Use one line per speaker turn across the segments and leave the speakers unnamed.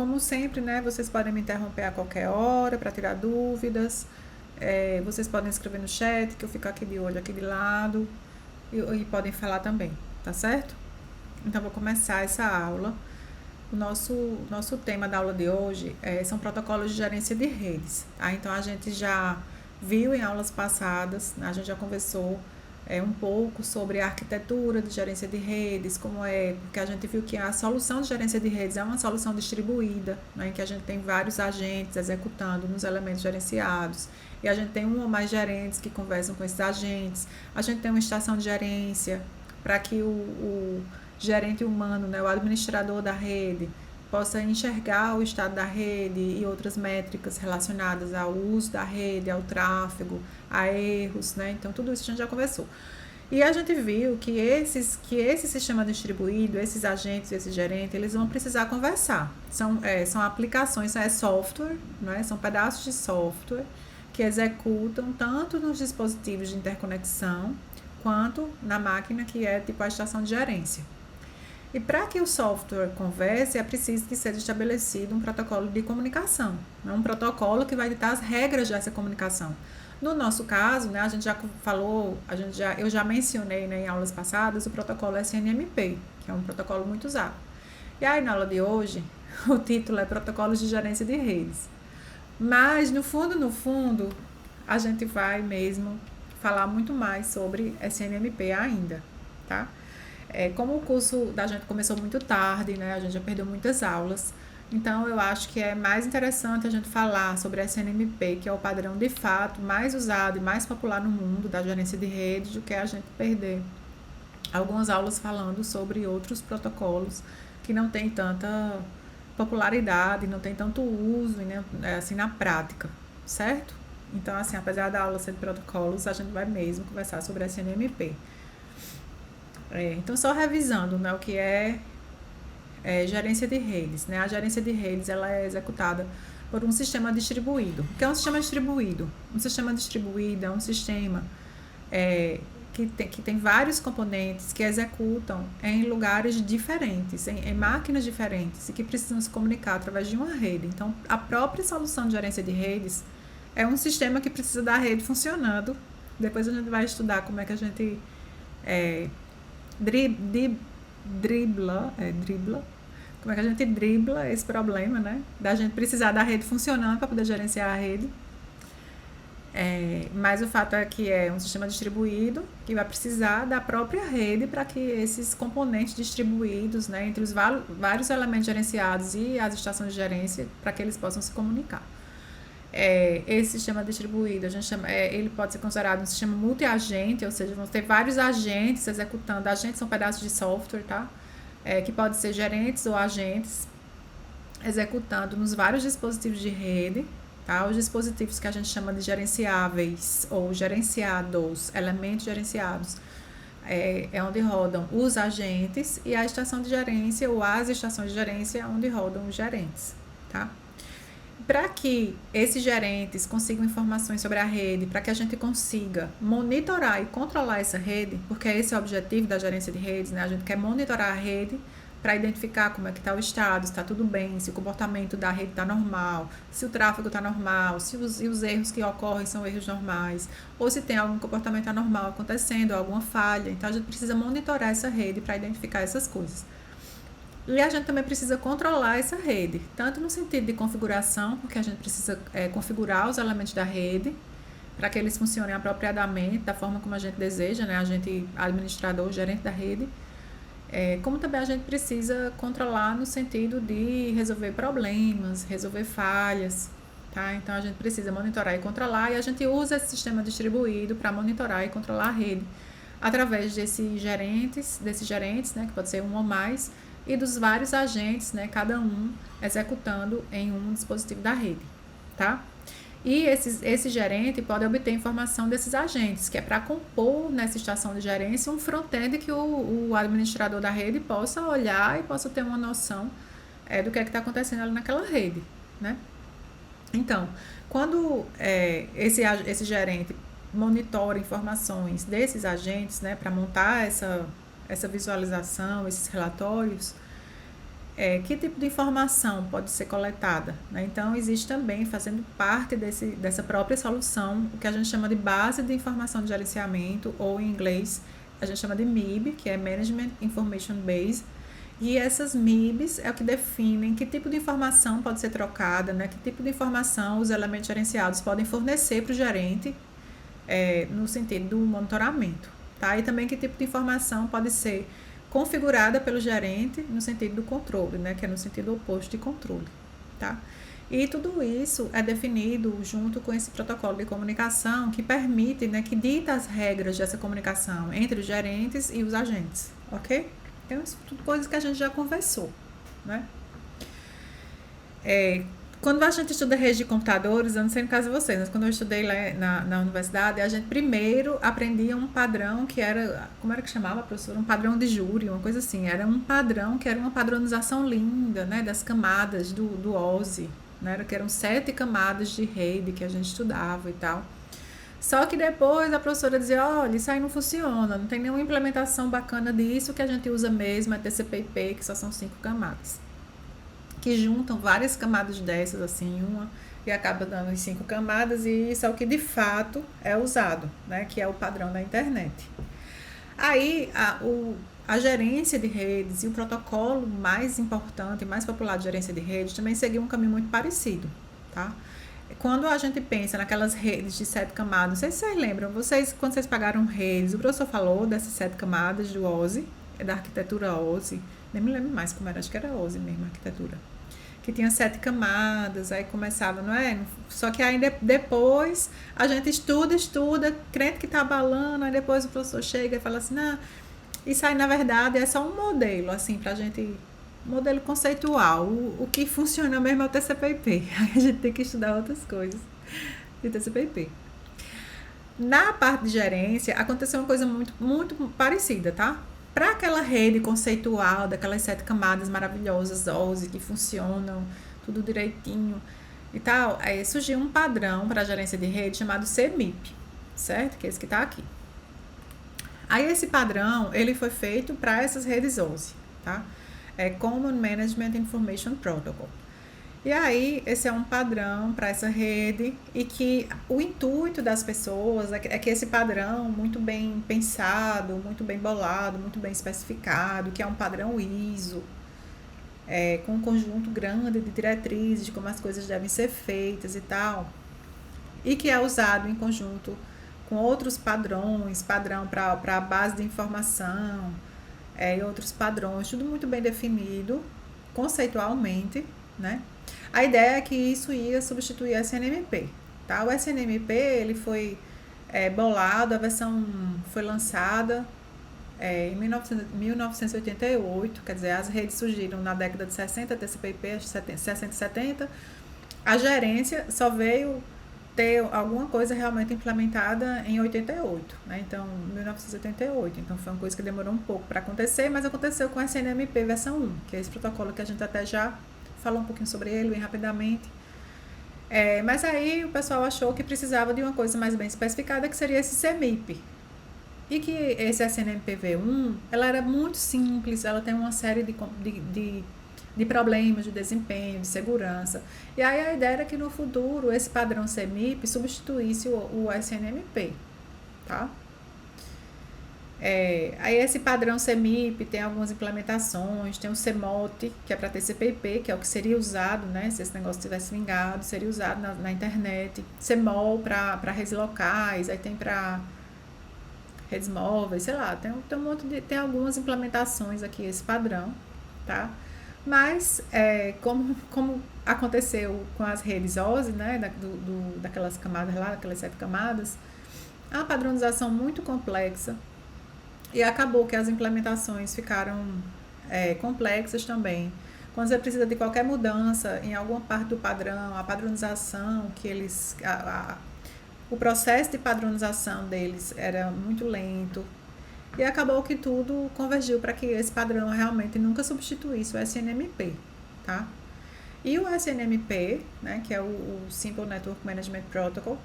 como sempre, né, vocês podem me interromper a qualquer hora para tirar dúvidas. Vocês podem escrever no chat, que eu fico aqui de olho, aqui de lado, e podem falar também, tá certo? Então, vou começar essa aula. O nosso tema da aula de hoje são protocolos de gerência de redes. Tá? Então, a gente já viu em aulas passadas, a gente já conversou um pouco sobre a arquitetura de gerência de redes, porque a gente viu que a solução de gerência de redes é uma solução distribuída, né, em que a gente tem vários agentes executando nos elementos gerenciados, e a gente tem um ou mais gerentes que conversam com esses agentes, a gente tem uma estação de gerência para que o gerente humano, né, o administrador da rede, possa enxergar o estado da rede e outras métricas relacionadas ao uso da rede, ao tráfego, a erros, né? Então, tudo isso a gente já conversou. E a gente viu que esse sistema distribuído, esses agentes, esse gerente, eles vão precisar conversar. São aplicações, é software, né? São pedaços de software que executam tanto nos dispositivos de interconexão, quanto na máquina que é tipo a estação de gerência. E para que o software converse, é preciso que seja estabelecido um protocolo de comunicação, né? Um protocolo que vai ditar as regras dessa comunicação. No nosso caso, né, a gente já falou, eu já mencionei, né, em aulas passadas o protocolo SNMP, que é um protocolo muito usado. E aí, na aula de hoje, o título é Protocolos de Gerência de Redes. Mas, no fundo, a gente vai mesmo falar muito mais sobre SNMP ainda, tá? Como o curso da gente começou muito tarde, né, a gente já perdeu muitas aulas, então eu acho que é mais interessante a gente falar sobre a SNMP, que é o padrão de fato mais usado e mais popular no mundo da gerência de rede, do que a gente perder algumas aulas falando sobre outros protocolos que não tem tanta popularidade, não tem tanto uso, né, assim, na prática, certo? Então, assim, apesar da aula ser de protocolos, a gente vai mesmo conversar sobre a SNMP. Então, só revisando, né, o que é gerência de redes, né? A gerência de redes ela é executada por um sistema distribuído. O que é um sistema distribuído? Um sistema distribuído é um sistema que tem vários componentes que executam em lugares diferentes, em máquinas diferentes, e que precisam se comunicar através de uma rede. Então, a própria solução de gerência de redes é um sistema que precisa da rede funcionando. Depois a gente vai estudar como é que a gente dribla, como é que a gente dribla esse problema, né, da gente precisar da rede funcionando para poder gerenciar a rede. Mas o fato é que é um sistema distribuído que vai precisar da própria rede para que esses componentes distribuídos, né, entre os vários elementos gerenciados e as estações de gerência, para que eles possam se comunicar. Esse sistema distribuído, a gente chama, ele pode ser considerado um sistema multi-agente, ou seja, vão ter vários agentes executando. Agentes são pedaços de software, tá? Que pode ser gerentes ou agentes executando nos vários dispositivos de rede, tá? Os dispositivos que a gente chama de gerenciáveis ou gerenciados, elementos gerenciados, é onde rodam os agentes, e a estação de gerência ou as estações de gerência é onde rodam os gerentes, tá? Para que esses gerentes consigam informações sobre a rede, para que a gente consiga monitorar e controlar essa rede, porque esse é o objetivo da gerência de redes, né? A gente quer monitorar a rede para identificar como é que está o estado, se está tudo bem, se o comportamento da rede está normal, se o tráfego está normal, se os erros que ocorrem são erros normais, ou se tem algum comportamento anormal acontecendo, alguma falha. Então, a gente precisa monitorar essa rede para identificar essas coisas. E a gente também precisa controlar essa rede, tanto no sentido de configuração, porque a gente precisa configurar os elementos da rede para que eles funcionem apropriadamente, da forma como a gente deseja, né? A gente, administrador, gerente da rede, como também a gente precisa controlar no sentido de resolver problemas, resolver falhas, tá? Então, a gente precisa monitorar e controlar, e a gente usa esse sistema distribuído para monitorar e controlar a rede através desses gerentes, né, que pode ser um ou mais, e dos vários agentes, né, cada um executando em um dispositivo da rede, tá? E esse gerente pode obter informação desses agentes, que é para compor nessa estação de gerência um front-end que o administrador da rede possa olhar e possa ter uma noção do que está acontecendo ali naquela rede, né? Então, quando esse gerente monitora informações desses agentes, né, para montar essa visualização, esses relatórios, Que tipo de informação pode ser coletada, né? Então, existe também, fazendo parte dessa própria solução, o que a gente chama de base de informação de gerenciamento, ou em inglês a gente chama de MIB, que é Management Information Base. E essas MIBs é o que definem que tipo de informação pode ser trocada, né? Que tipo de informação os elementos gerenciados podem fornecer para o gerente, no sentido do monitoramento, tá? E também que tipo de informação pode ser configurada pelo gerente no sentido do controle, né? Que é no sentido oposto de controle, tá? E tudo isso é definido junto com esse protocolo de comunicação que permite, né, que dita as regras dessa comunicação entre os gerentes e os agentes, ok? Então, isso tudo coisas que a gente já conversou, né? Quando a gente estuda rede de computadores, eu não sei no caso de vocês, mas quando eu estudei lá na universidade, a gente primeiro aprendia um padrão que era, como era que chamava, professora? Um padrão de júri, uma coisa assim. Era um padrão que era uma padronização linda, né, das camadas do OSI, né, que eram 7 camadas de rede que a gente estudava e tal. Só que depois a professora dizia, olha, isso aí não funciona, não tem nenhuma implementação bacana disso, que a gente usa mesmo é TCP/IP, que só são 5 camadas. Que juntam várias camadas dessas, assim, uma, e acaba dando as 5 camadas, e isso é o que de fato é usado, né, que é o padrão da internet. Aí, a gerência de redes e o protocolo mais importante, mais popular de gerência de redes, também seguiu um caminho muito parecido, tá? Quando a gente pensa naquelas redes de 7 camadas, não sei se vocês lembram, quando vocês pagaram redes, o professor falou dessas 7 camadas do OSI, da arquitetura OSI, nem me lembro mais como era, acho que era OSI mesmo, a arquitetura. Que tinha 7 camadas, aí começava, não é? Só que aí depois a gente estuda, crente que tá abalando, aí depois o professor chega e fala assim, não, isso aí na verdade é só um modelo, assim, pra gente, modelo conceitual, o que funciona mesmo é o TCP/IP, aí a gente tem que estudar outras coisas de TCP/IP. Na parte de gerência, aconteceu uma coisa muito, muito parecida, tá? Para aquela rede conceitual, daquelas 7 camadas maravilhosas, OSI, que funcionam, tudo direitinho e tal, aí surgiu um padrão para a gerência de rede chamado CMIP, certo? Que é esse que está aqui. Aí esse padrão, ele foi feito para essas redes OSI, tá? É Common Management Information Protocol. E aí, esse é um padrão para essa rede, e que o intuito das pessoas é que esse padrão, muito bem pensado, muito bem bolado, muito bem especificado, que é um padrão ISO, com um conjunto grande de diretrizes de como as coisas devem ser feitas e tal, e que é usado em conjunto com outros padrões, padrão para a base de informação, e outros padrões, tudo muito bem definido, conceitualmente, né? A ideia é que isso ia substituir o SNMP, tá? O SNMP, ele foi bolado, a versão foi lançada em 1988, quer dizer, as redes surgiram na década de 60, TCP/IP, 60 e 70. A gerência só veio ter alguma coisa realmente implementada em 88, né? Então, 1988. Então, foi uma coisa que demorou um pouco para acontecer, mas aconteceu com a SNMP versão 1, que é esse protocolo que a gente até já falou um pouquinho sobre ele, bem rapidamente. Mas aí o pessoal achou que precisava de uma coisa mais bem especificada, que seria esse CMIP. E que esse SNMPv1, ela era muito simples, ela tem uma série de problemas de desempenho, de segurança. E aí a ideia era que no futuro esse padrão CMIP substituísse o SNMP, tá? Aí esse padrão CMIP tem algumas implementações, tem o CMOT, que é para TCP/IP, que é o que seria usado, né, se esse negócio tivesse vingado, seria usado na internet. CMOL para redes locais, aí tem para redes móveis, sei lá, tem um monte tem algumas implementações aqui, esse padrão, tá? Mas, como aconteceu com as redes OSI, né, daquelas camadas lá, daquelas 7 camadas, é uma padronização muito complexa, e acabou que as implementações ficaram complexas também. Quando você precisa de qualquer mudança em alguma parte do padrão, a padronização que eles... o processo de padronização deles era muito lento, e acabou que tudo convergiu para que esse padrão realmente nunca substituísse o SNMP, tá? E o SNMP, né, que é o Simple Network Management Protocol,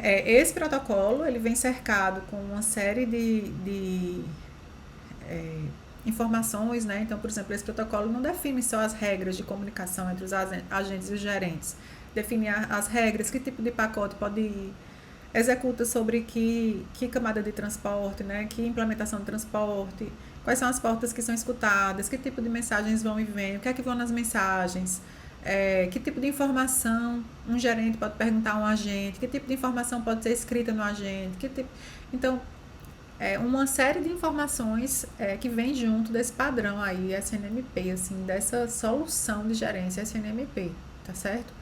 esse protocolo ele vem cercado com uma série de informações, né? Então, por exemplo, esse protocolo não define só as regras de comunicação entre os agentes e os gerentes, define as regras, que tipo de pacote pode ir, executa sobre que camada de transporte, né? Que implementação de transporte, quais são as portas que são escutadas, que tipo de mensagens vão e vêm, o que é que vão nas mensagens, que tipo de informação um gerente pode perguntar a um agente, que tipo de informação pode ser escrita no agente, que tipo... Então, uma série de informações que vem junto desse padrão aí, SNMP, assim, dessa solução de gerência SNMP, tá certo?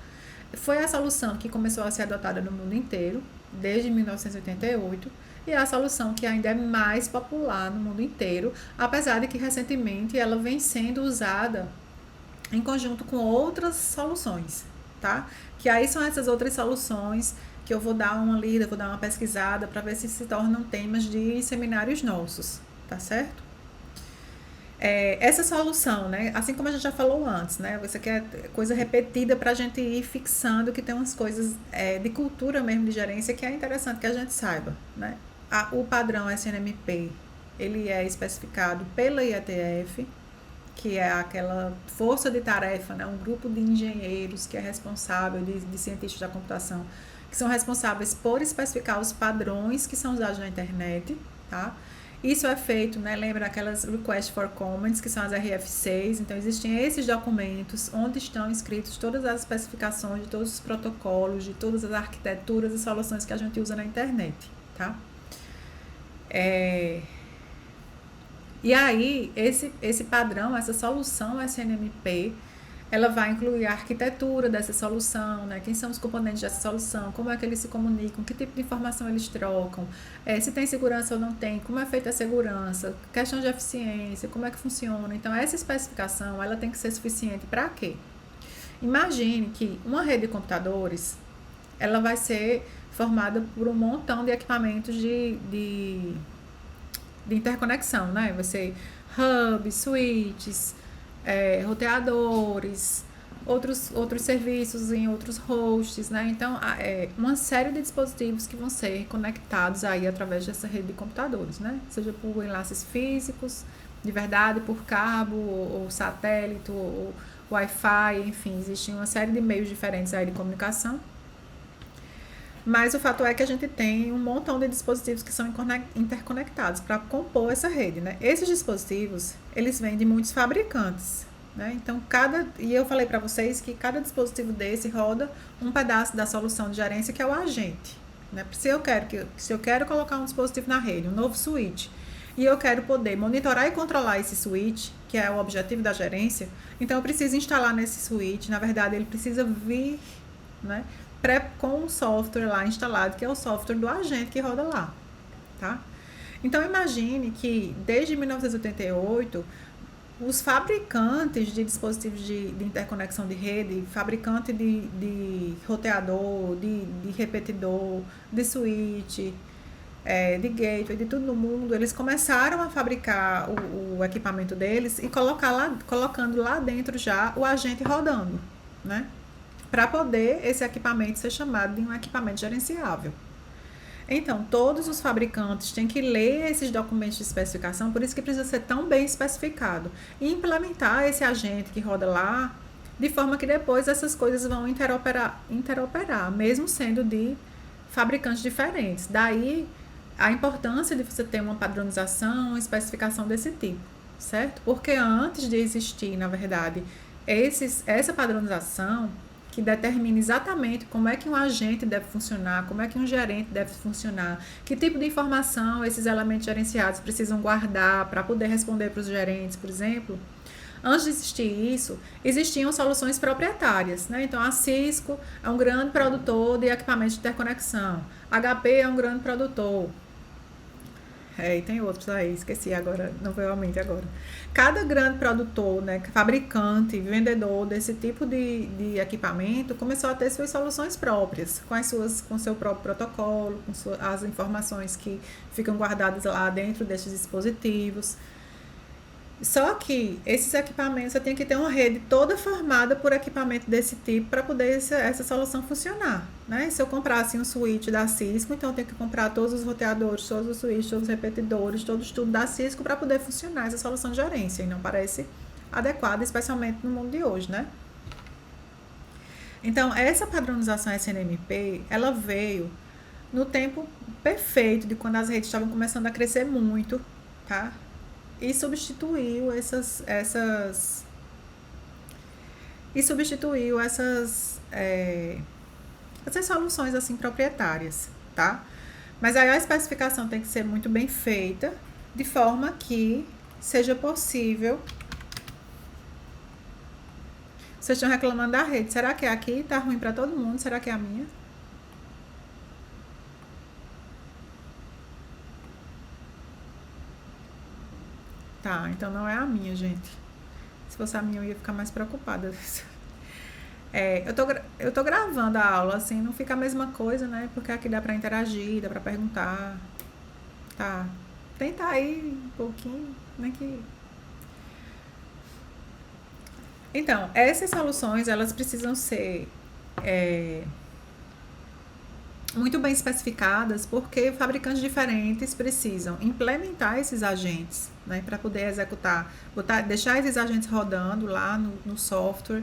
Foi a solução que começou a ser adotada no mundo inteiro, desde 1988, e é a solução que ainda é mais popular no mundo inteiro, apesar de que recentemente ela vem sendo usada em conjunto com outras soluções, tá? Que aí são essas outras soluções que eu vou dar uma lida, vou dar uma pesquisada para ver se tornam temas de seminários nossos, tá certo? Essa solução, né? Assim como a gente já falou antes, né? Você quer coisa repetida para a gente ir fixando que tem umas coisas de cultura mesmo de gerência que é interessante que a gente saiba, né? O padrão SNMP, ele é especificado pela IETF, que é aquela força de tarefa, né? Um grupo de engenheiros que é responsável, de cientistas da computação, que são responsáveis por especificar os padrões que são usados na internet, tá? Isso é feito, né? Lembra aquelas Request for Comments, que são as RFCs. Então, existem esses documentos onde estão escritos todas as especificações de todos os protocolos, de todas as arquiteturas e soluções que a gente usa na internet, tá? E aí, esse padrão, essa solução SNMP, ela vai incluir a arquitetura dessa solução, né? Quem são os componentes dessa solução, como é que eles se comunicam, que tipo de informação eles trocam, se tem segurança ou não tem, como é feita a segurança, questão de eficiência, como é que funciona. Então, essa especificação, ela tem que ser suficiente para quê? Imagine que uma rede de computadores, ela vai ser formada por um montão de equipamentos de interconexão, né? Vai ser hubs, switches, roteadores, outros serviços em outros hosts, né? Então, uma série de dispositivos que vão ser conectados aí através dessa rede de computadores, né? Seja por enlaces físicos, de verdade, por cabo, ou satélite, ou Wi-Fi, enfim, existem uma série de meios diferentes aí de comunicação. Mas o fato é que a gente tem um montão de dispositivos que são interconectados para compor essa rede, né? Esses dispositivos, eles vêm de muitos fabricantes, né? Então, e eu falei para vocês que cada dispositivo desse roda um pedaço da solução de gerência, que é o agente, né? Se eu quero colocar um dispositivo na rede, um novo switch, e eu quero poder monitorar e controlar esse switch, que é o objetivo da gerência, então eu preciso instalar nesse switch, na verdade, ele precisa vir, né, com um software lá instalado, que é o software do agente que roda lá, tá? Então, imagine que desde 1988, os fabricantes de dispositivos de interconexão de rede, fabricante de roteador, de repetidor, de switch, de gateway, de tudo no mundo, eles começaram a fabricar o equipamento deles e colocando lá dentro já o agente rodando, né? Para poder esse equipamento ser chamado de um equipamento gerenciável. Então, todos os fabricantes têm que ler esses documentos de especificação, por isso que precisa ser tão bem especificado, e implementar esse agente que roda lá, de forma que depois essas coisas vão interoperar, mesmo sendo de fabricantes diferentes. Daí, a importância de você ter uma padronização, uma especificação desse tipo, certo? Porque antes de existir, na verdade, essa padronização, que determina exatamente como é que um agente deve funcionar, como é que um gerente deve funcionar, que tipo de informação esses elementos gerenciados precisam guardar para poder responder para os gerentes, por exemplo. Antes de existir isso, existiam soluções proprietárias, né? Então, a Cisco é um grande produtor de equipamentos de interconexão, HP é um grande produtor. E tem outros aí, esqueci agora, não veio à mente agora. Cada grande produtor, né, fabricante, vendedor desse tipo de equipamento começou a ter suas soluções próprias, com seu próprio protocolo, as informações que ficam guardadas lá dentro desses dispositivos. Só que esses equipamentos, você tem que ter uma rede toda formada por equipamento desse tipo para poder essa solução funcionar, né? Se eu comprasse um switch da Cisco, então eu tenho que comprar todos os roteadores, todos os switches, todos os repetidores, tudo da Cisco para poder funcionar essa solução de gerência. E não parece adequada, especialmente no mundo de hoje, né? Então, essa padronização SNMP, ela veio no tempo perfeito de quando as redes estavam começando a crescer muito, tá? E substituiu essas soluções assim proprietárias, tá? Mas aí a especificação tem que ser muito bem feita, de forma que seja possível. Vocês estão reclamando da rede. Será que é aqui? Tá ruim para todo mundo? Será que é a minha? Tá, então não é a minha, gente. Se fosse a minha, eu ia ficar mais preocupada. Eu tô gravando a aula, assim, não fica a mesma coisa, né? Porque aqui dá pra interagir, dá pra perguntar. Tá. Tentar aí um pouquinho, né? Então, essas soluções, elas precisam ser muito bem especificadas, porque fabricantes diferentes precisam implementar esses agentes, né, para poder executar, deixar esses agentes rodando lá no software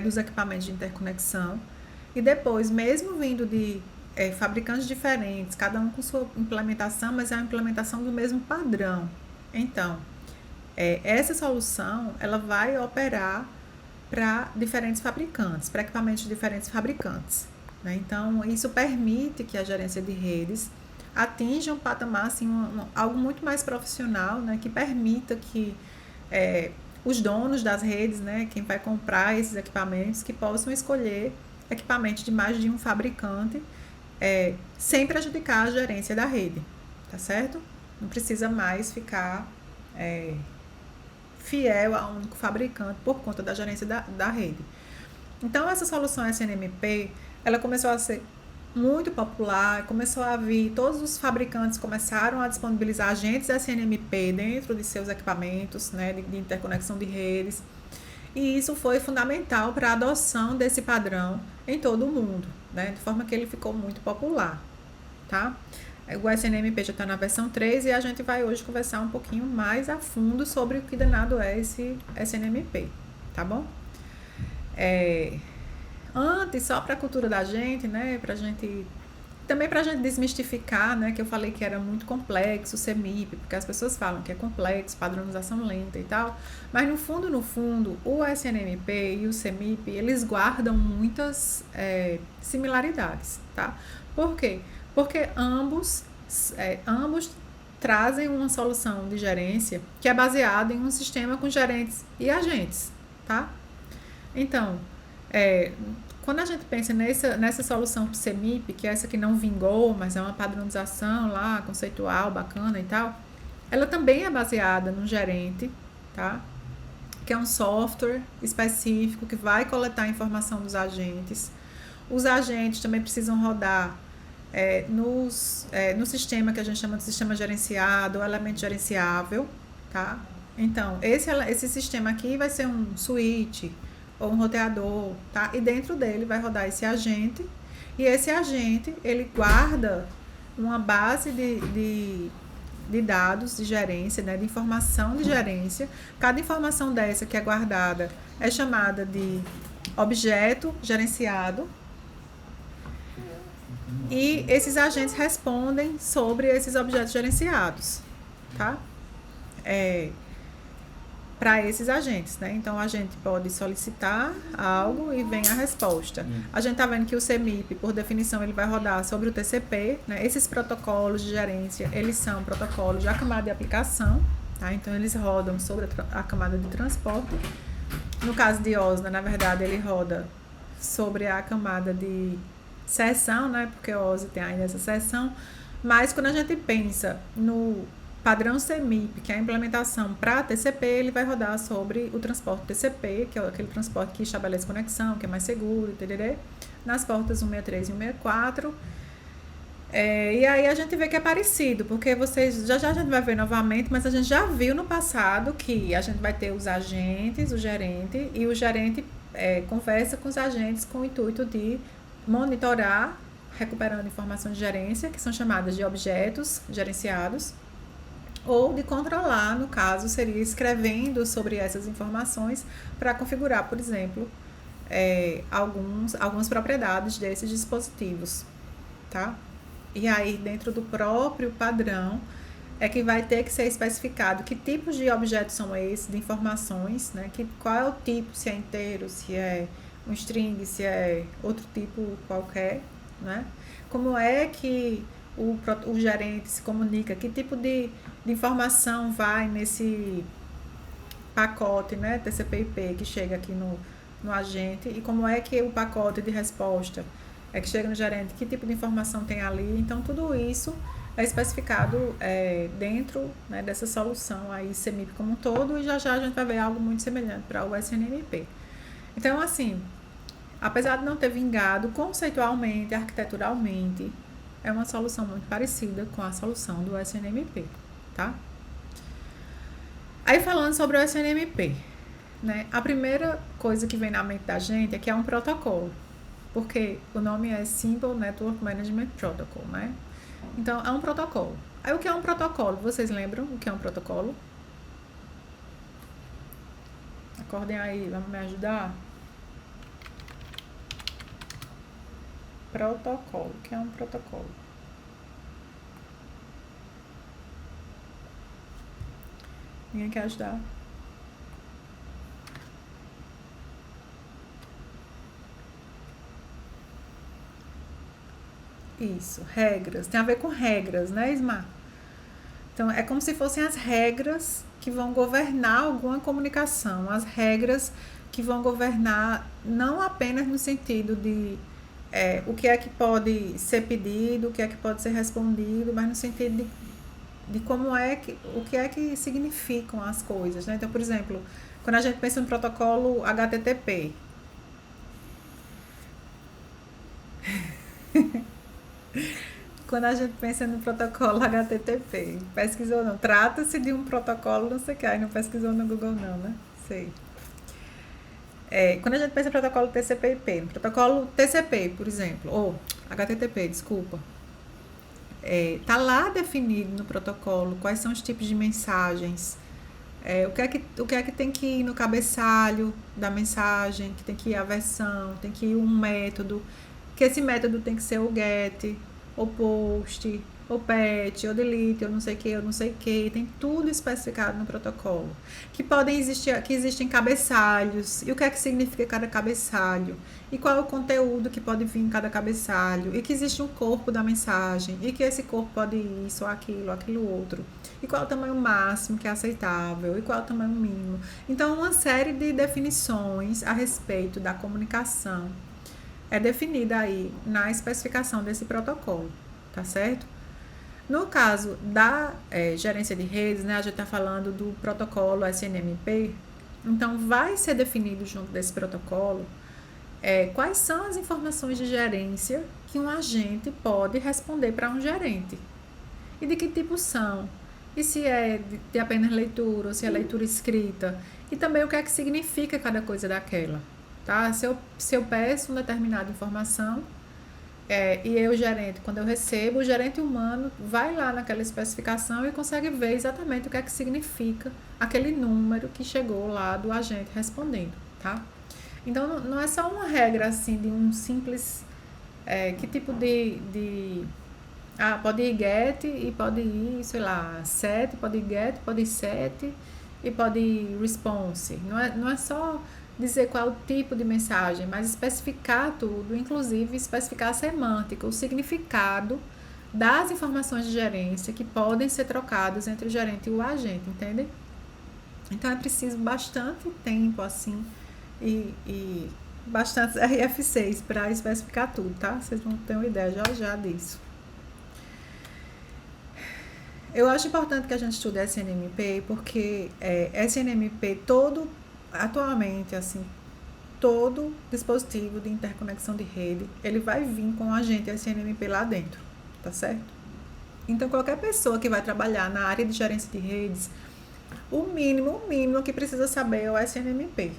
dos equipamentos de interconexão. E depois, mesmo vindo de fabricantes diferentes, cada um com sua implementação, mas é a implementação do mesmo padrão. Então, essa solução ela vai operar para diferentes fabricantes, para equipamentos de diferentes fabricantes. Né? Então, isso permite que a gerência de redes atinja um patamar, assim, algo muito mais profissional, né? Que permita que os donos das redes, né, quem vai comprar esses equipamentos, que possam escolher equipamentos de mais de um fabricante, sem prejudicar a gerência da rede, tá certo? Não precisa mais ficar fiel a um único fabricante por conta da gerência da rede. Então, essa solução SNMP, ela começou a ser muito popular, começou a vir, todos os fabricantes começaram a disponibilizar agentes SNMP dentro de seus equipamentos, né, de interconexão de redes, e isso foi fundamental para a adoção desse padrão em todo o mundo, né, de forma que ele ficou muito popular, tá? O SNMP já está na versão 3 e a gente vai hoje conversar um pouquinho mais a fundo sobre o que danado é esse SNMP, tá bom? Antes, só para a cultura da gente, né, também pra gente desmistificar, né, que eu falei que era muito complexo o CMIP, porque as pessoas falam que é complexo, padronização lenta e tal, mas no fundo, o SNMP e o CMIP, eles guardam muitas similaridades, tá? Por quê? Porque ambos trazem uma solução de gerência que é baseada em um sistema com gerentes e agentes, tá? Então, quando a gente pensa nessa solução pro CMIP, que é essa que não vingou, mas é uma padronização lá, conceitual, bacana e tal, ela também é baseada num gerente, tá? Que é um software específico que vai coletar a informação dos agentes. Os agentes também precisam rodar no sistema que a gente chama de sistema gerenciado ou elemento gerenciável, tá? Então, esse sistema aqui vai ser um switch ou um roteador, tá? E dentro dele vai rodar esse agente, e esse agente, ele guarda uma base de dados de gerência, né? De informação de gerência. Cada informação dessa que é guardada é chamada de objeto gerenciado, e esses agentes respondem sobre esses objetos gerenciados, tá? Para esses agentes, né? Então, a gente pode solicitar algo e vem a resposta. A gente tá vendo que o CMIP, por definição, ele vai rodar sobre o TCP, né? Esses protocolos de gerência, eles são protocolos da camada de aplicação, tá? Então, eles rodam sobre a camada de transporte. No caso de OSNA, na verdade, ele roda sobre a camada de seção, né? Porque o OSI tem ainda essa seção. Mas, quando a gente pensa no padrão CMIP, que é a implementação para TCP, ele vai rodar sobre o transporte TCP, que é aquele transporte que estabelece conexão, que é mais seguro, etc., nas portas 163 e 164. E aí a gente vê que é parecido, porque vocês já a gente vai ver novamente, mas a gente já viu no passado que a gente vai ter os agentes, o gerente, e o gerente conversa com os agentes com o intuito de monitorar, recuperando informações de gerência, que são chamadas de objetos gerenciados, ou de controlar, no caso, seria escrevendo sobre essas informações para configurar, por exemplo, algumas propriedades desses dispositivos, tá? E aí, dentro do próprio padrão, é que vai ter que ser especificado que tipos de objetos são esses, de informações, né? Qual é o tipo, se é inteiro, se é um string, se é outro tipo qualquer, né? Como é que o gerente se comunica, que tipo de informação vai nesse pacote, né, TCP/IP que chega aqui no agente, e como é que o pacote de resposta que chega no gerente, que tipo de informação tem ali. Então, tudo isso é especificado dentro, né, dessa solução aí CMIP como um todo, e já a gente vai ver algo muito semelhante para o SNMP. Então, assim, apesar de não ter vingado conceitualmente, arquiteturalmente, é uma solução muito parecida com a solução do SNMP, tá? Aí falando sobre o SNMP, né? A primeira coisa que vem na mente da gente é que é um protocolo, porque o nome é Simple Network Management Protocol, né? Então, é um protocolo. Aí, o que é um protocolo? Vocês lembram o que é um protocolo? Acordem aí, vamos me ajudar? Protocolo. O que é um protocolo? Ninguém quer ajudar? Isso, regras. Tem a ver com regras, né, Ismar? Então, é como se fossem as regras que vão governar alguma comunicação, as regras que vão governar não apenas no sentido de o que é que pode ser pedido, o que é que pode ser respondido, mas no sentido de como o que é que significam as coisas, né? Então, por exemplo, quando a gente pensa no protocolo HTTP, quando a gente pensa no protocolo HTTP, pesquisou não, trata-se de um protocolo, não sei o que, aí não pesquisou no Google não, né? Sei. Quando a gente pensa no protocolo TCP/IP, no protocolo TCP, por exemplo, ou HTTP, desculpa, tá lá definido no protocolo quais são os tipos de mensagens, o que é que tem que ir no cabeçalho da mensagem, que tem que ir a versão, tem que ir um método, que esse método tem que ser o get, ou post, ou patch, ou delete, ou não sei o que, ou não sei o que, tem tudo especificado no protocolo. Que existem cabeçalhos, e o que é que significa cada cabeçalho, e qual é o conteúdo que pode vir em cada cabeçalho, e que existe um corpo da mensagem, e que esse corpo pode ir isso, ou aquilo outro, e qual é o tamanho máximo que é aceitável, e qual é o tamanho mínimo. Então, uma série de definições a respeito da comunicação é definida aí na especificação desse protocolo, tá certo? No caso da gerência de redes, né, a gente está falando do protocolo SNMP, então vai ser definido junto desse protocolo quais são as informações de gerência que um agente pode responder para um gerente e de que tipo são, e se é de apenas leitura ou se é leitura escrita, e também o que é que significa cada coisa daquela, tá? Se eu peço uma determinada informação, e eu, gerente, quando eu recebo, o gerente humano vai lá naquela especificação e consegue ver exatamente o que é que significa aquele número que chegou lá do agente respondendo, tá? Então, não é só uma regra assim de um simples que tipo pode ir get e pode ir, sei lá, set, pode ir get, pode ir set e pode ir response. Não é só dizer qual é o tipo de mensagem, mas especificar tudo, inclusive especificar a semântica, o significado das informações de gerência que podem ser trocadas entre o gerente e o agente, entende? Então é preciso bastante tempo assim e bastante RF6 para especificar tudo, tá? Vocês vão ter uma ideia já disso. Eu acho importante que a gente estude SNMP porque SNMP atualmente, assim, todo dispositivo de interconexão de rede, ele vai vir com o agente SNMP lá dentro, tá certo? Então, qualquer pessoa que vai trabalhar na área de gerência de redes, o mínimo que precisa saber é o SNMP,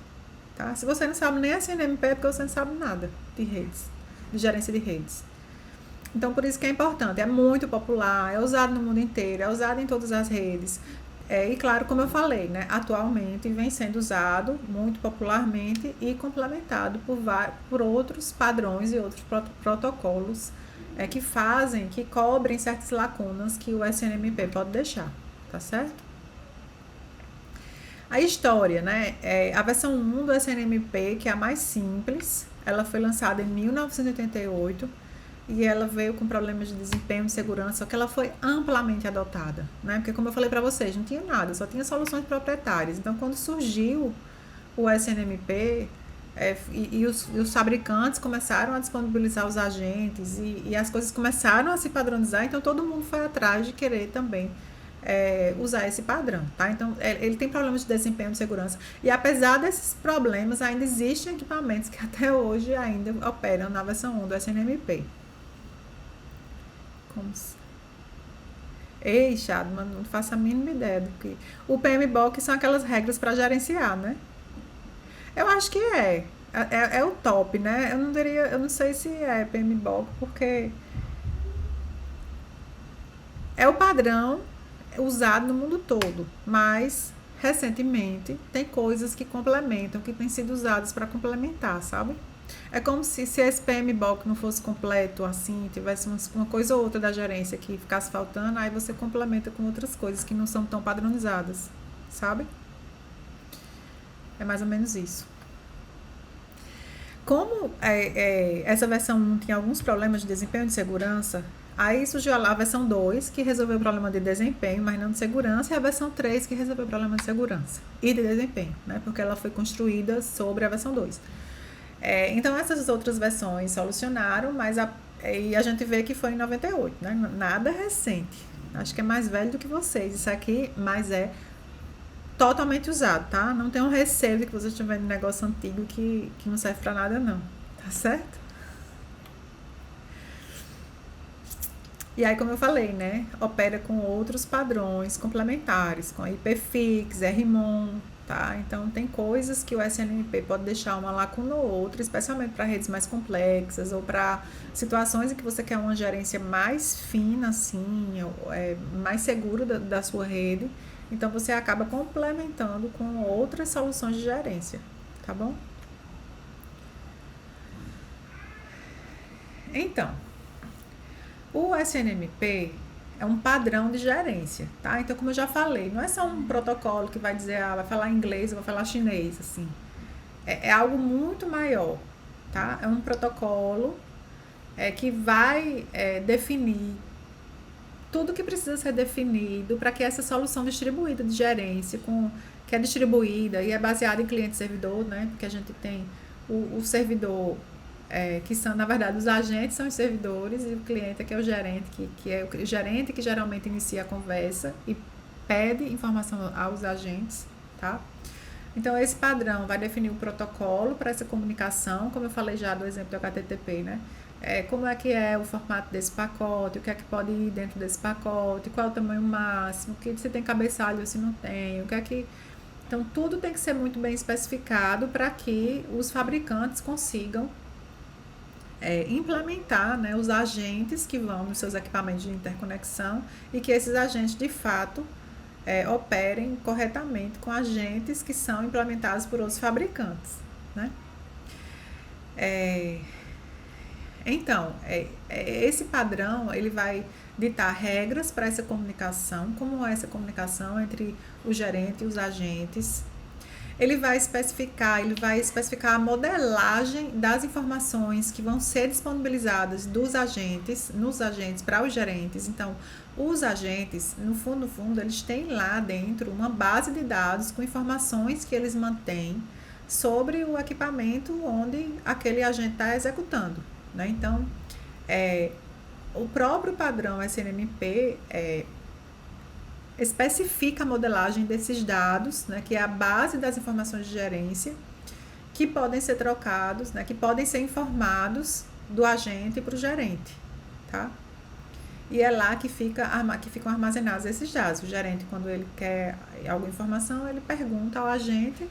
tá? Se você não sabe nem SNMP, é porque você não sabe nada de redes, de gerência de redes. Então, por isso que é importante, é muito popular, é usado no mundo inteiro, é usado em todas as redes. E claro, como eu falei, né, atualmente vem sendo usado muito popularmente e complementado por outros padrões e outros protocolos que cobrem certas lacunas que o SNMP pode deixar, tá certo? A história, né? A versão 1 do SNMP, que é a mais simples, ela foi lançada em 1988 e ela veio com problemas de desempenho e segurança, só que ela foi amplamente adotada, né? Porque como eu falei para vocês, não tinha nada, só tinha soluções proprietárias. Então, quando surgiu o SNMP, os fabricantes começaram a disponibilizar os agentes e as coisas começaram a se padronizar, então todo mundo foi atrás de querer também usar esse padrão, tá? Então, ele tem problemas de desempenho e segurança. E apesar desses problemas, ainda existem equipamentos que até hoje ainda operam na versão 1 do SNMP. Como se... Ei, Chado, mas não faço a mínima ideia do que... O PMBOK são aquelas regras para gerenciar, né? Eu acho que é o top, né? Eu não sei se é PMBOK, porque é o padrão usado no mundo todo, mas recentemente tem coisas que complementam, que têm sido usadas para complementar, sabe? É como se esse PMBOK não fosse completo, assim, tivesse uma coisa ou outra da gerência que ficasse faltando, aí você complementa com outras coisas que não são tão padronizadas, sabe? É mais ou menos isso. Como essa versão 1 tinha alguns problemas de desempenho e de segurança, aí surgiu a versão 2, que resolveu o problema de desempenho, mas não de segurança, e a versão 3, que resolveu o problema de segurança e de desempenho, né? Porque ela foi construída sobre a versão 2. Então, essas outras versões solucionaram, mas e a gente vê que foi em 98, né? Nada recente. Acho que é mais velho do que vocês, isso aqui, mas é totalmente usado, tá? Não tenham receio de que vocês estão vendo um negócio antigo que não serve pra nada, não. Tá certo? E aí, como eu falei, né? Opera com outros padrões complementares, com IPFix, RMON, tá? Então, tem coisas que o SNMP pode deixar uma lacuna ou outra, especialmente para redes mais complexas ou para situações em que você quer uma gerência mais fina, assim, mais segura da sua rede. Então, você acaba complementando com outras soluções de gerência, tá bom? Então, o SNMP é um padrão de gerência, tá? Então, como eu já falei, não é só um protocolo que vai dizer, vai falar inglês, vai falar chinês, assim. É algo muito maior, tá? É um protocolo que vai definir tudo que precisa ser definido para que essa solução distribuída de gerência, que é distribuída e é baseada em cliente-servidor, né? Porque a gente tem o servidor, que são, na verdade, os agentes são os servidores e o cliente que é o gerente, que é o gerente que geralmente inicia a conversa e pede informação aos agentes, tá? Então, esse padrão vai definir o protocolo para essa comunicação, como eu falei já do exemplo do HTTP, né? Como é que é o formato desse pacote, o que é que pode ir dentro desse pacote, qual é o tamanho máximo, que se tem cabeçalho ou se não tem, o que é que... Então, tudo tem que ser muito bem especificado para que os fabricantes consigam implementar, né, os agentes que vão nos seus equipamentos de interconexão e que esses agentes, de fato, operem corretamente com agentes que são implementados por outros fabricantes, né? Então, esse padrão, ele vai ditar regras para essa comunicação, como é essa comunicação entre o gerente e os agentes. Ele vai especificar a modelagem das informações que vão ser disponibilizadas nos agentes para os gerentes. Então, os agentes, no fundo, eles têm lá dentro uma base de dados com informações que eles mantêm sobre o equipamento onde aquele agente está executando, né? Então, o próprio padrão SNMP especifica a modelagem desses dados, né, que é a base das informações de gerência, que podem ser trocados, né, que podem ser informados do agente para o gerente, tá? e é lá que ficam armazenados esses dados. O gerente, quando ele quer alguma informação, ele pergunta ao agente,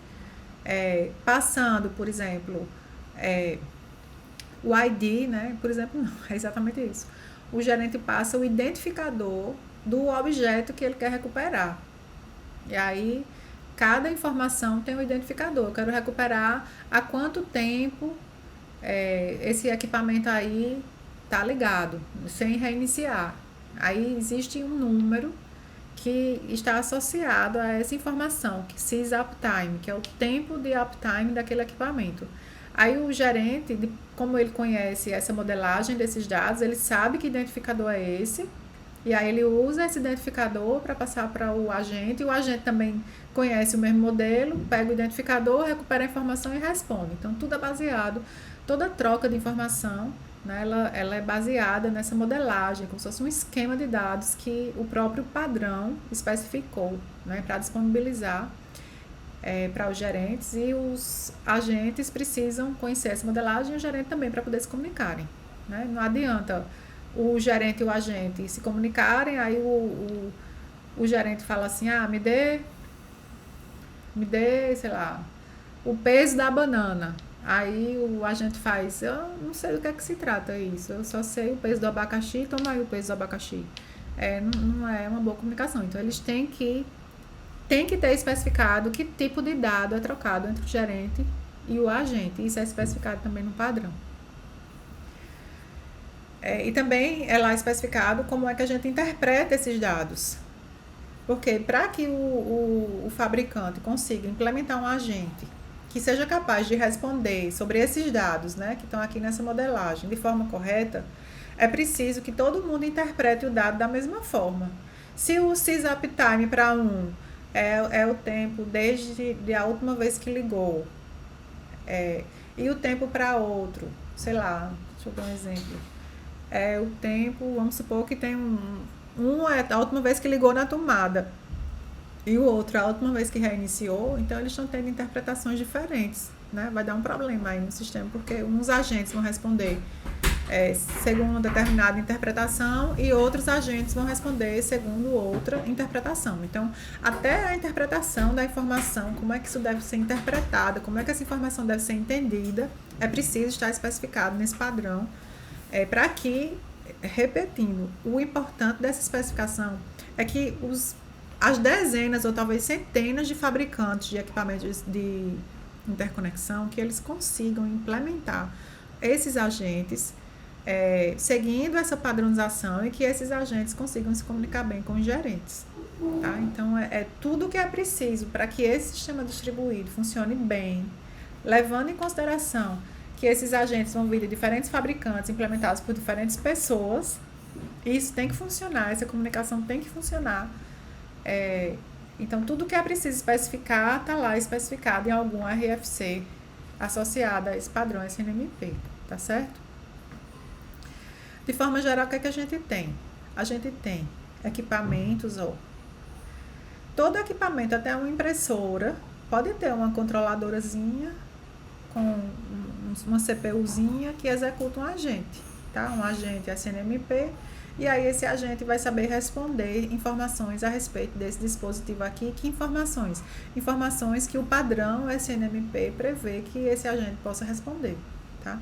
passando, por exemplo, o ID, né? Por exemplo, não, é exatamente isso. O gerente passa o identificador do objeto que ele quer recuperar. E aí, cada informação tem um identificador. Eu quero recuperar há quanto tempo esse equipamento aí tá ligado, sem reiniciar. Aí existe um número que está associado a essa informação, que sys uptime, que é o tempo de uptime daquele equipamento. Aí o gerente, como ele conhece essa modelagem desses dados, ele sabe que identificador é esse, e aí ele usa esse identificador para passar para o agente, e o agente também conhece o mesmo modelo, pega o identificador, recupera a informação e responde. Então tudo é baseado, toda troca de informação, né, ela é baseada nessa modelagem, como se fosse um esquema de dados que o próprio padrão especificou, né, para disponibilizar para os gerentes, e os agentes precisam conhecer essa modelagem e o gerente também para poder se comunicarem. Né? Não adianta o gerente e o agente se comunicarem, aí o gerente fala assim, me dê, sei lá, o peso da banana. Aí o agente faz, eu não sei do que é que se trata isso, eu só sei o peso do abacaxi, toma aí o peso do abacaxi. Não é uma boa comunicação. Então eles têm que ter especificado que tipo de dado é trocado entre o gerente e o agente. Isso é especificado também no padrão. E também é lá especificado como é que a gente interpreta esses dados. Porque para que o fabricante consiga implementar um agente que seja capaz de responder sobre esses dados, né, que estão aqui nessa modelagem, de forma correta, é preciso que todo mundo interprete o dado da mesma forma. Se o sys uptime para é o tempo desde a última vez que ligou, e o tempo para outro, sei lá, deixa eu dar um exemplo, o tempo, vamos supor que tem um é a última vez que ligou na tomada e o outro a última vez que reiniciou, então eles estão tendo interpretações diferentes, né? Vai dar um problema aí no sistema, porque uns agentes vão responder segundo uma determinada interpretação e outros agentes vão responder segundo outra interpretação. Então, até a interpretação da informação, como é que isso deve ser interpretado, como é que essa informação deve ser entendida, é preciso estar especificado nesse padrão, para que, repetindo, o importante dessa especificação é que as dezenas ou talvez centenas de fabricantes de equipamentos de interconexão, que eles consigam implementar esses agentes seguindo essa padronização, e que esses agentes consigam se comunicar bem com os gerentes. Tá? Então, tudo que é preciso para que esse sistema distribuído funcione bem, levando em consideração que esses agentes vão vir de diferentes fabricantes, implementados por diferentes pessoas. Isso tem que funcionar, essa comunicação tem que funcionar. Então, tudo que é preciso especificar, está lá especificado em algum RFC associado a esse padrão SNMP, tá certo? De forma geral, o que é que a gente tem? A gente tem equipamentos, todo equipamento, até uma impressora, pode ter uma controladorazinha com uma CPUzinha que executa um agente, tá? Um agente SNMP, e aí esse agente vai saber responder informações a respeito desse dispositivo aqui. Que informações? Informações que o padrão SNMP prevê que esse agente possa responder, tá?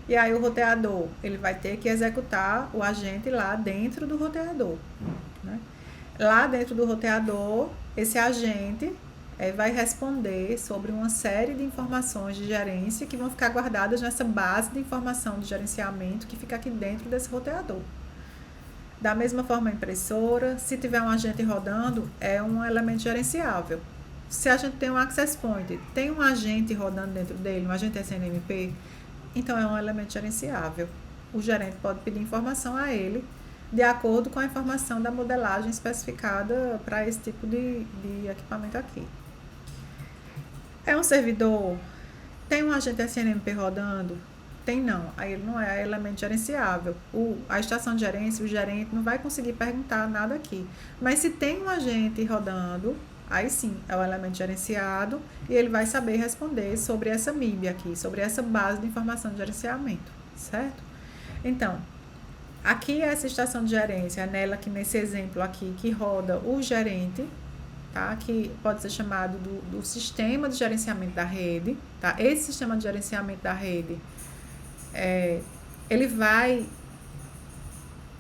E aí o roteador, ele vai ter que executar o agente lá dentro do roteador, né? Lá dentro do roteador, esse agente vai responder sobre uma série de informações de gerência que vão ficar guardadas nessa base de informação de gerenciamento que fica aqui dentro desse roteador. Da mesma forma, a impressora, se tiver um agente rodando, é um elemento gerenciável. Se a gente tem um access point, tem um agente rodando dentro dele, um agente SNMP, então é um elemento gerenciável. O gerente pode pedir informação a ele de acordo com a informação da modelagem especificada para esse tipo de equipamento aqui. É um servidor? Tem um agente SNMP rodando? Tem não, aí ele não é elemento gerenciável. A estação de gerência, o gerente não vai conseguir perguntar nada aqui. Mas se tem um agente rodando, aí sim, é o elemento gerenciado, e ele vai saber responder sobre essa MIB aqui, sobre essa base de informação de gerenciamento, certo? Então, Aqui é essa estação de gerência, é nela que nesse exemplo aqui, que roda o gerente, tá? Que pode ser chamado do sistema de gerenciamento da rede, tá? Esse sistema de gerenciamento da rede, ele vai...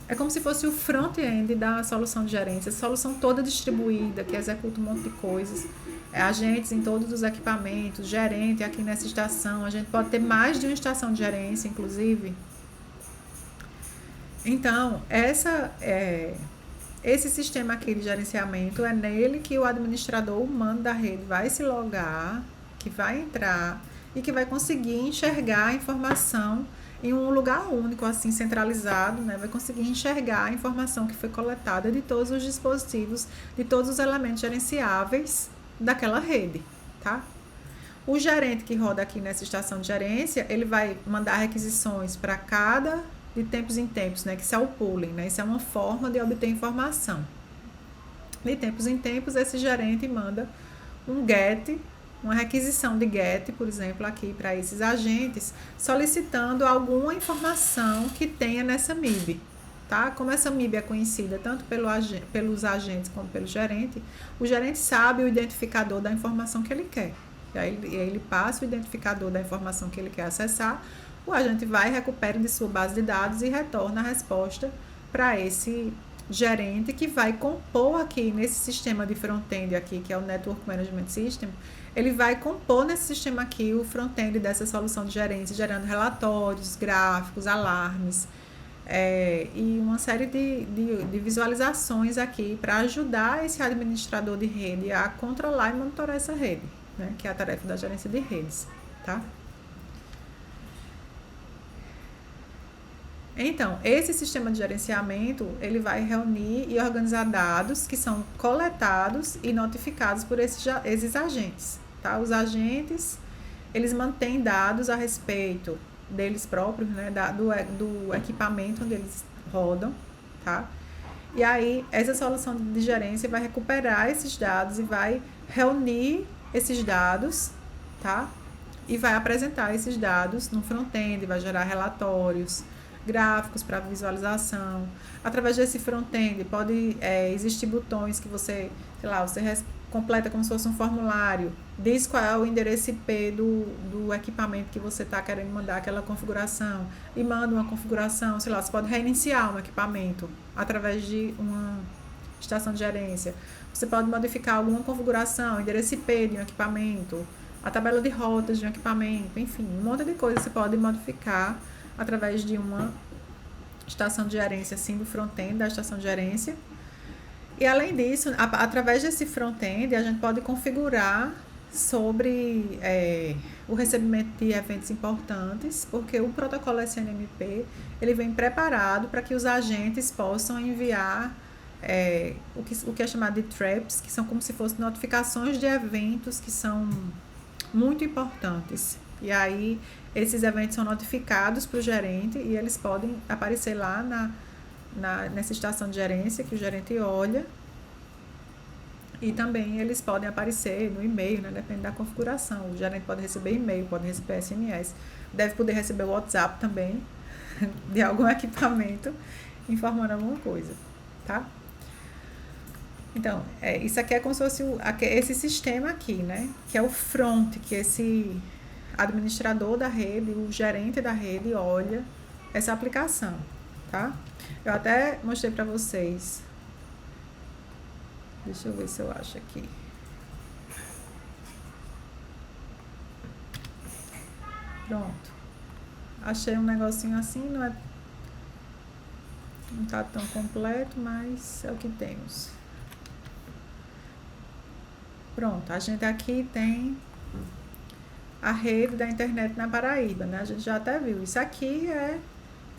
É como se fosse o front-end da solução de gerência, solução toda distribuída, que executa um monte de coisas, agentes em todos os equipamentos, gerente aqui nessa estação, a gente pode ter mais de uma estação de gerência, inclusive. Então, esse sistema aqui de gerenciamento é nele que o administrador humano da rede vai se logar, que vai entrar e que vai conseguir enxergar a informação em um lugar único, assim, centralizado, né? Vai conseguir enxergar a informação que foi coletada de todos os dispositivos, de todos os elementos gerenciáveis daquela rede, tá? O gerente que roda aqui nessa estação de gerência, ele vai mandar requisições para cada, de tempos em tempos, né? Que isso é o pooling, né? Isso é uma forma de obter informação. De tempos em tempos, esse gerente manda um GET, uma requisição de GET, por exemplo, aqui para esses agentes, solicitando alguma informação que tenha nessa MIB, tá? Como essa MIB é conhecida tanto pelos agentes como pelo gerente, o gerente sabe o identificador da informação que ele quer. E aí ele passa o identificador da informação que ele quer acessar, o agente vai, recupera de sua base de dados e retorna a resposta para esse gerente que vai compor aqui nesse sistema de front-end aqui, que é o Network Management System. Ele vai compor nesse sistema aqui o front-end dessa solução de gerência, gerando relatórios, gráficos, alarmes, e uma série de visualizações aqui para ajudar esse administrador de rede a controlar e monitorar essa rede, né, que é a tarefa da gerência de redes, tá? Então, esse sistema de gerenciamento, ele vai reunir e organizar dados que são coletados e notificados por esses agentes, tá? Os agentes, eles mantêm dados a respeito deles próprios, né? Do equipamento onde eles rodam, tá? E aí, essa solução de gerência vai recuperar esses dados e vai reunir esses dados, tá? E vai apresentar esses dados no front-end, vai gerar relatórios, gráficos para visualização. Através desse front-end pode existir botões que você, sei lá, você completa como se fosse um formulário, diz qual é o endereço IP do equipamento que você está querendo mandar aquela configuração e manda uma configuração, sei lá, você pode reiniciar um equipamento através de uma estação de gerência. Você pode modificar alguma configuração, endereço IP de um equipamento, a tabela de rotas de um equipamento, enfim, um monte de coisa você pode modificar através de uma estação de gerência, assim, do front-end da estação de gerência. E além disso, através desse front-end, a gente pode configurar sobre o recebimento de eventos importantes, porque o protocolo SNMP, ele vem preparado para que os agentes possam enviar o que é chamado de traps, que são como se fossem notificações de eventos que são muito importantes. E aí, esses eventos são notificados para o gerente e eles podem aparecer lá nessa estação de gerência que o gerente olha. E também eles podem aparecer no e-mail, né? Depende da configuração. O gerente pode receber e-mail, pode receber SMS, deve poder receber o WhatsApp também, de algum equipamento, informando alguma coisa, tá? Então, isso aqui é como se fosse esse sistema aqui, né? Que é o front, que esse administrador da rede, o gerente da rede olha essa aplicação, tá? Eu até mostrei para vocês. Deixa eu ver se eu acho aqui. Pronto. Achei um negocinho assim, não tá tão completo, mas é o que temos. Pronto, a gente aqui tem a rede da internet na Paraíba, né? A gente já até viu. Isso aqui é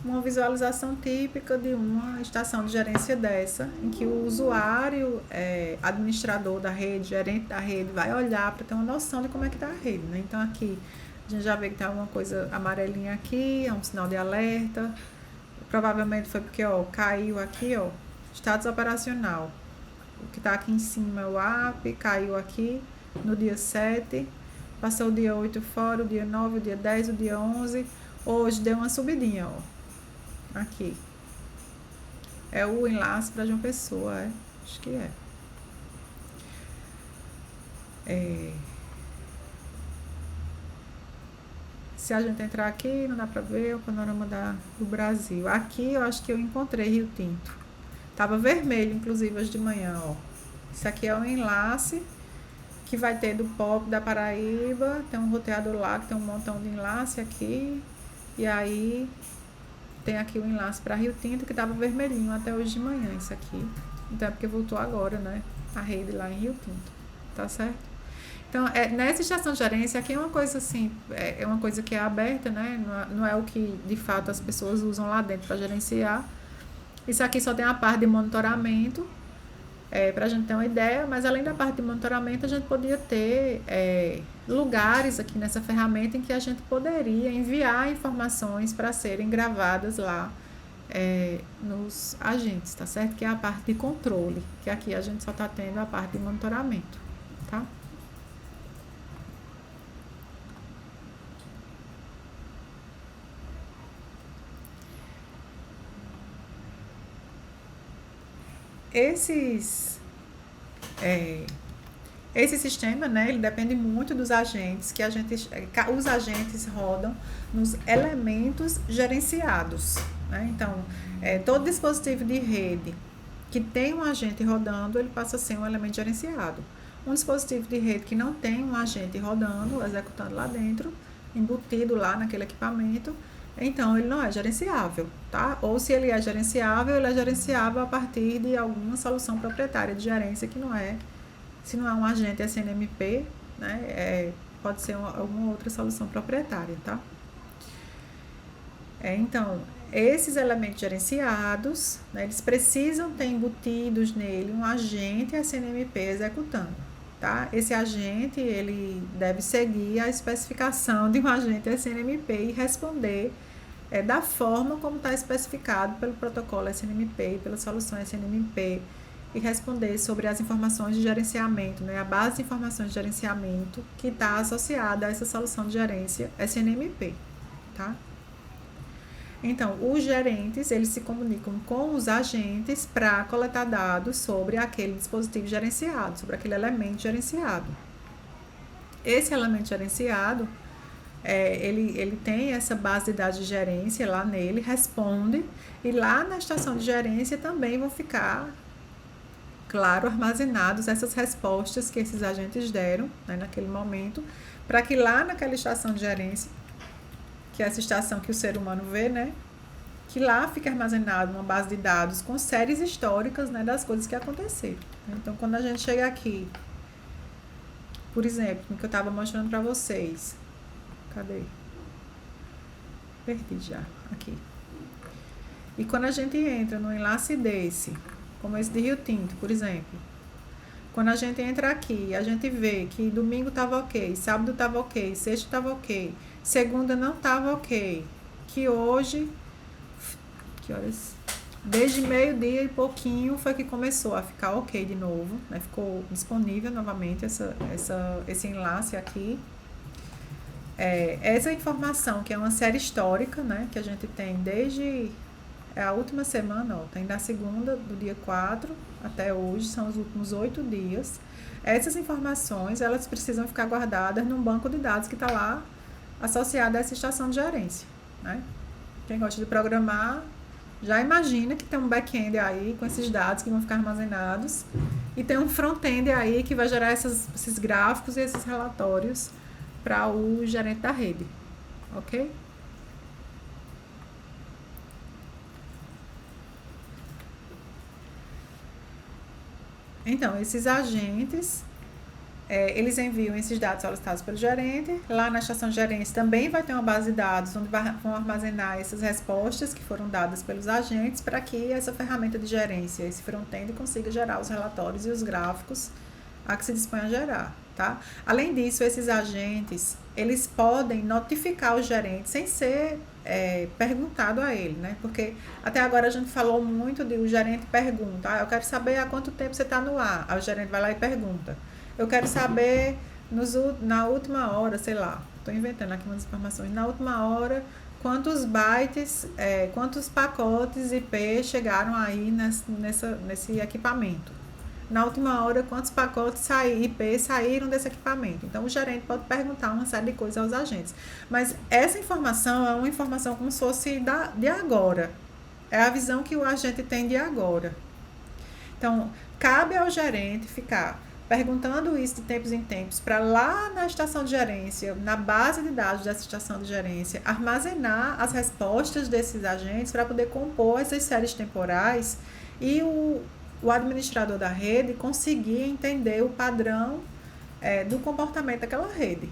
uma visualização típica de uma estação de gerência dessa, em que o usuário, administrador da rede, gerente da rede, vai olhar para ter uma noção de como é que está a rede, né? Então aqui a gente já vê que tem alguma coisa amarelinha aqui, é um sinal de alerta. Provavelmente foi porque, caiu aqui, status operacional. O que está aqui em cima é o app, caiu aqui no dia 7, passou o dia 8 fora, o dia 9, o dia 10, o dia 11, hoje deu uma subidinha, aqui. É o enlace para João Pessoa, é? Acho que é. É. Se a gente entrar aqui, não dá pra ver o panorama do Brasil. Aqui eu acho que eu encontrei Rio Tinto. Tava vermelho, inclusive, hoje de manhã, ó. Isso aqui é um enlace que vai ter do Pop da Paraíba. Tem um roteador lá que tem um montão de enlace aqui. E aí tem aqui o enlace para Rio Tinto que tava vermelhinho até hoje de manhã, isso aqui. Então é porque voltou agora, né? A rede lá em Rio Tinto. Tá certo? Então, nessa estação de gerência, aqui é uma coisa assim, é uma coisa que é aberta, né? Não é o que de fato as pessoas usam lá dentro para gerenciar. Isso aqui só tem a parte de monitoramento, para a gente ter uma ideia, mas além da parte de monitoramento, a gente podia ter lugares aqui nessa ferramenta em que a gente poderia enviar informações para serem gravadas lá nos agentes, tá certo? Que é a parte de controle, que aqui a gente só está tendo a parte de monitoramento, tá? Esses, é, esse sistema, né, ele depende muito dos agentes, que os agentes rodam nos elementos gerenciados, né? Então, todo dispositivo de rede que tem um agente rodando, ele passa a ser um elemento gerenciado. Um dispositivo de rede que não tem um agente rodando, executando lá dentro, embutido lá naquele equipamento, então ele não é gerenciável, tá? Ou se ele é gerenciável a partir de alguma solução proprietária de gerência que não é, se não é um agente SNMP, né? Pode ser alguma outra solução proprietária, tá? Então, esses elementos gerenciados, né, eles precisam ter embutidos nele um agente SNMP executando, tá? Esse agente, ele deve seguir a especificação de um agente SNMP e responder da forma como está especificado pelo protocolo SNMP e pela solução SNMP e responder sobre as informações de gerenciamento, né, a base de informações de gerenciamento que está associada a essa solução de gerência SNMP, tá? Então, os gerentes, eles se comunicam com os agentes para coletar dados sobre aquele dispositivo gerenciado, sobre aquele elemento gerenciado. Esse elemento gerenciado, ele tem essa base de dados de gerência lá nele, responde, e lá na estação de gerência também vão ficar, claro, armazenados essas respostas que esses agentes deram, né, naquele momento, para que lá naquela estação de gerência, que é essa estação que o ser humano vê, né, que lá fica armazenado uma base de dados com séries históricas, né, das coisas que aconteceram. Então, quando a gente chega aqui, por exemplo, no que eu estava mostrando para vocês, cadê? Perdi já, aqui. E quando a gente entra num enlace desse, como esse de Rio Tinto, por exemplo, quando a gente entra aqui, a gente vê que domingo estava ok, sábado estava ok, sexta estava ok, segunda não estava ok, que hoje, que horas? Desde meio-dia e pouquinho foi que começou a ficar ok de novo, né? Ficou disponível novamente esse enlace aqui. Essa informação, que é uma série histórica, né, que a gente tem desde a última semana, ó, tem da segunda, do dia 4 até hoje, são os últimos 8 dias. Essas informações, elas precisam ficar guardadas num banco de dados que está lá associado a essa estação de gerência, né? Quem gosta de programar, já imagina que tem um back-end aí com esses dados que vão ficar armazenados e tem um front-end aí que vai gerar esses gráficos e esses relatórios para o gerente da rede, ok? Então, esses agentes, eles enviam esses dados solicitados pelo gerente. Lá na estação de gerência também vai ter uma base de dados onde vão armazenar essas respostas que foram dadas pelos agentes para que essa ferramenta de gerência, esse front-end, consiga gerar os relatórios e os gráficos a que se dispõe a gerar, tá? Além disso, esses agentes, eles podem notificar o gerente sem ser perguntado a ele, né? Porque até agora a gente falou muito de o gerente pergunta, eu quero saber há quanto tempo você está no ar. Aí o gerente vai lá e pergunta. Eu quero saber na última hora, sei lá, estou inventando aqui umas informações, na última hora quantos bytes, quantos pacotes IP chegaram aí nesse equipamento. Na última hora, quantos pacotes IP saíram desse equipamento. Então, o gerente pode perguntar uma série de coisas aos agentes. Mas essa informação é uma informação como se fosse de agora. É a visão que o agente tem de agora. Então, cabe ao gerente ficar perguntando isso de tempos em tempos para lá na estação de gerência, na base de dados dessa estação de gerência, armazenar as respostas desses agentes para poder compor essas séries temporais e o administrador da rede conseguir entender o padrão do comportamento daquela rede.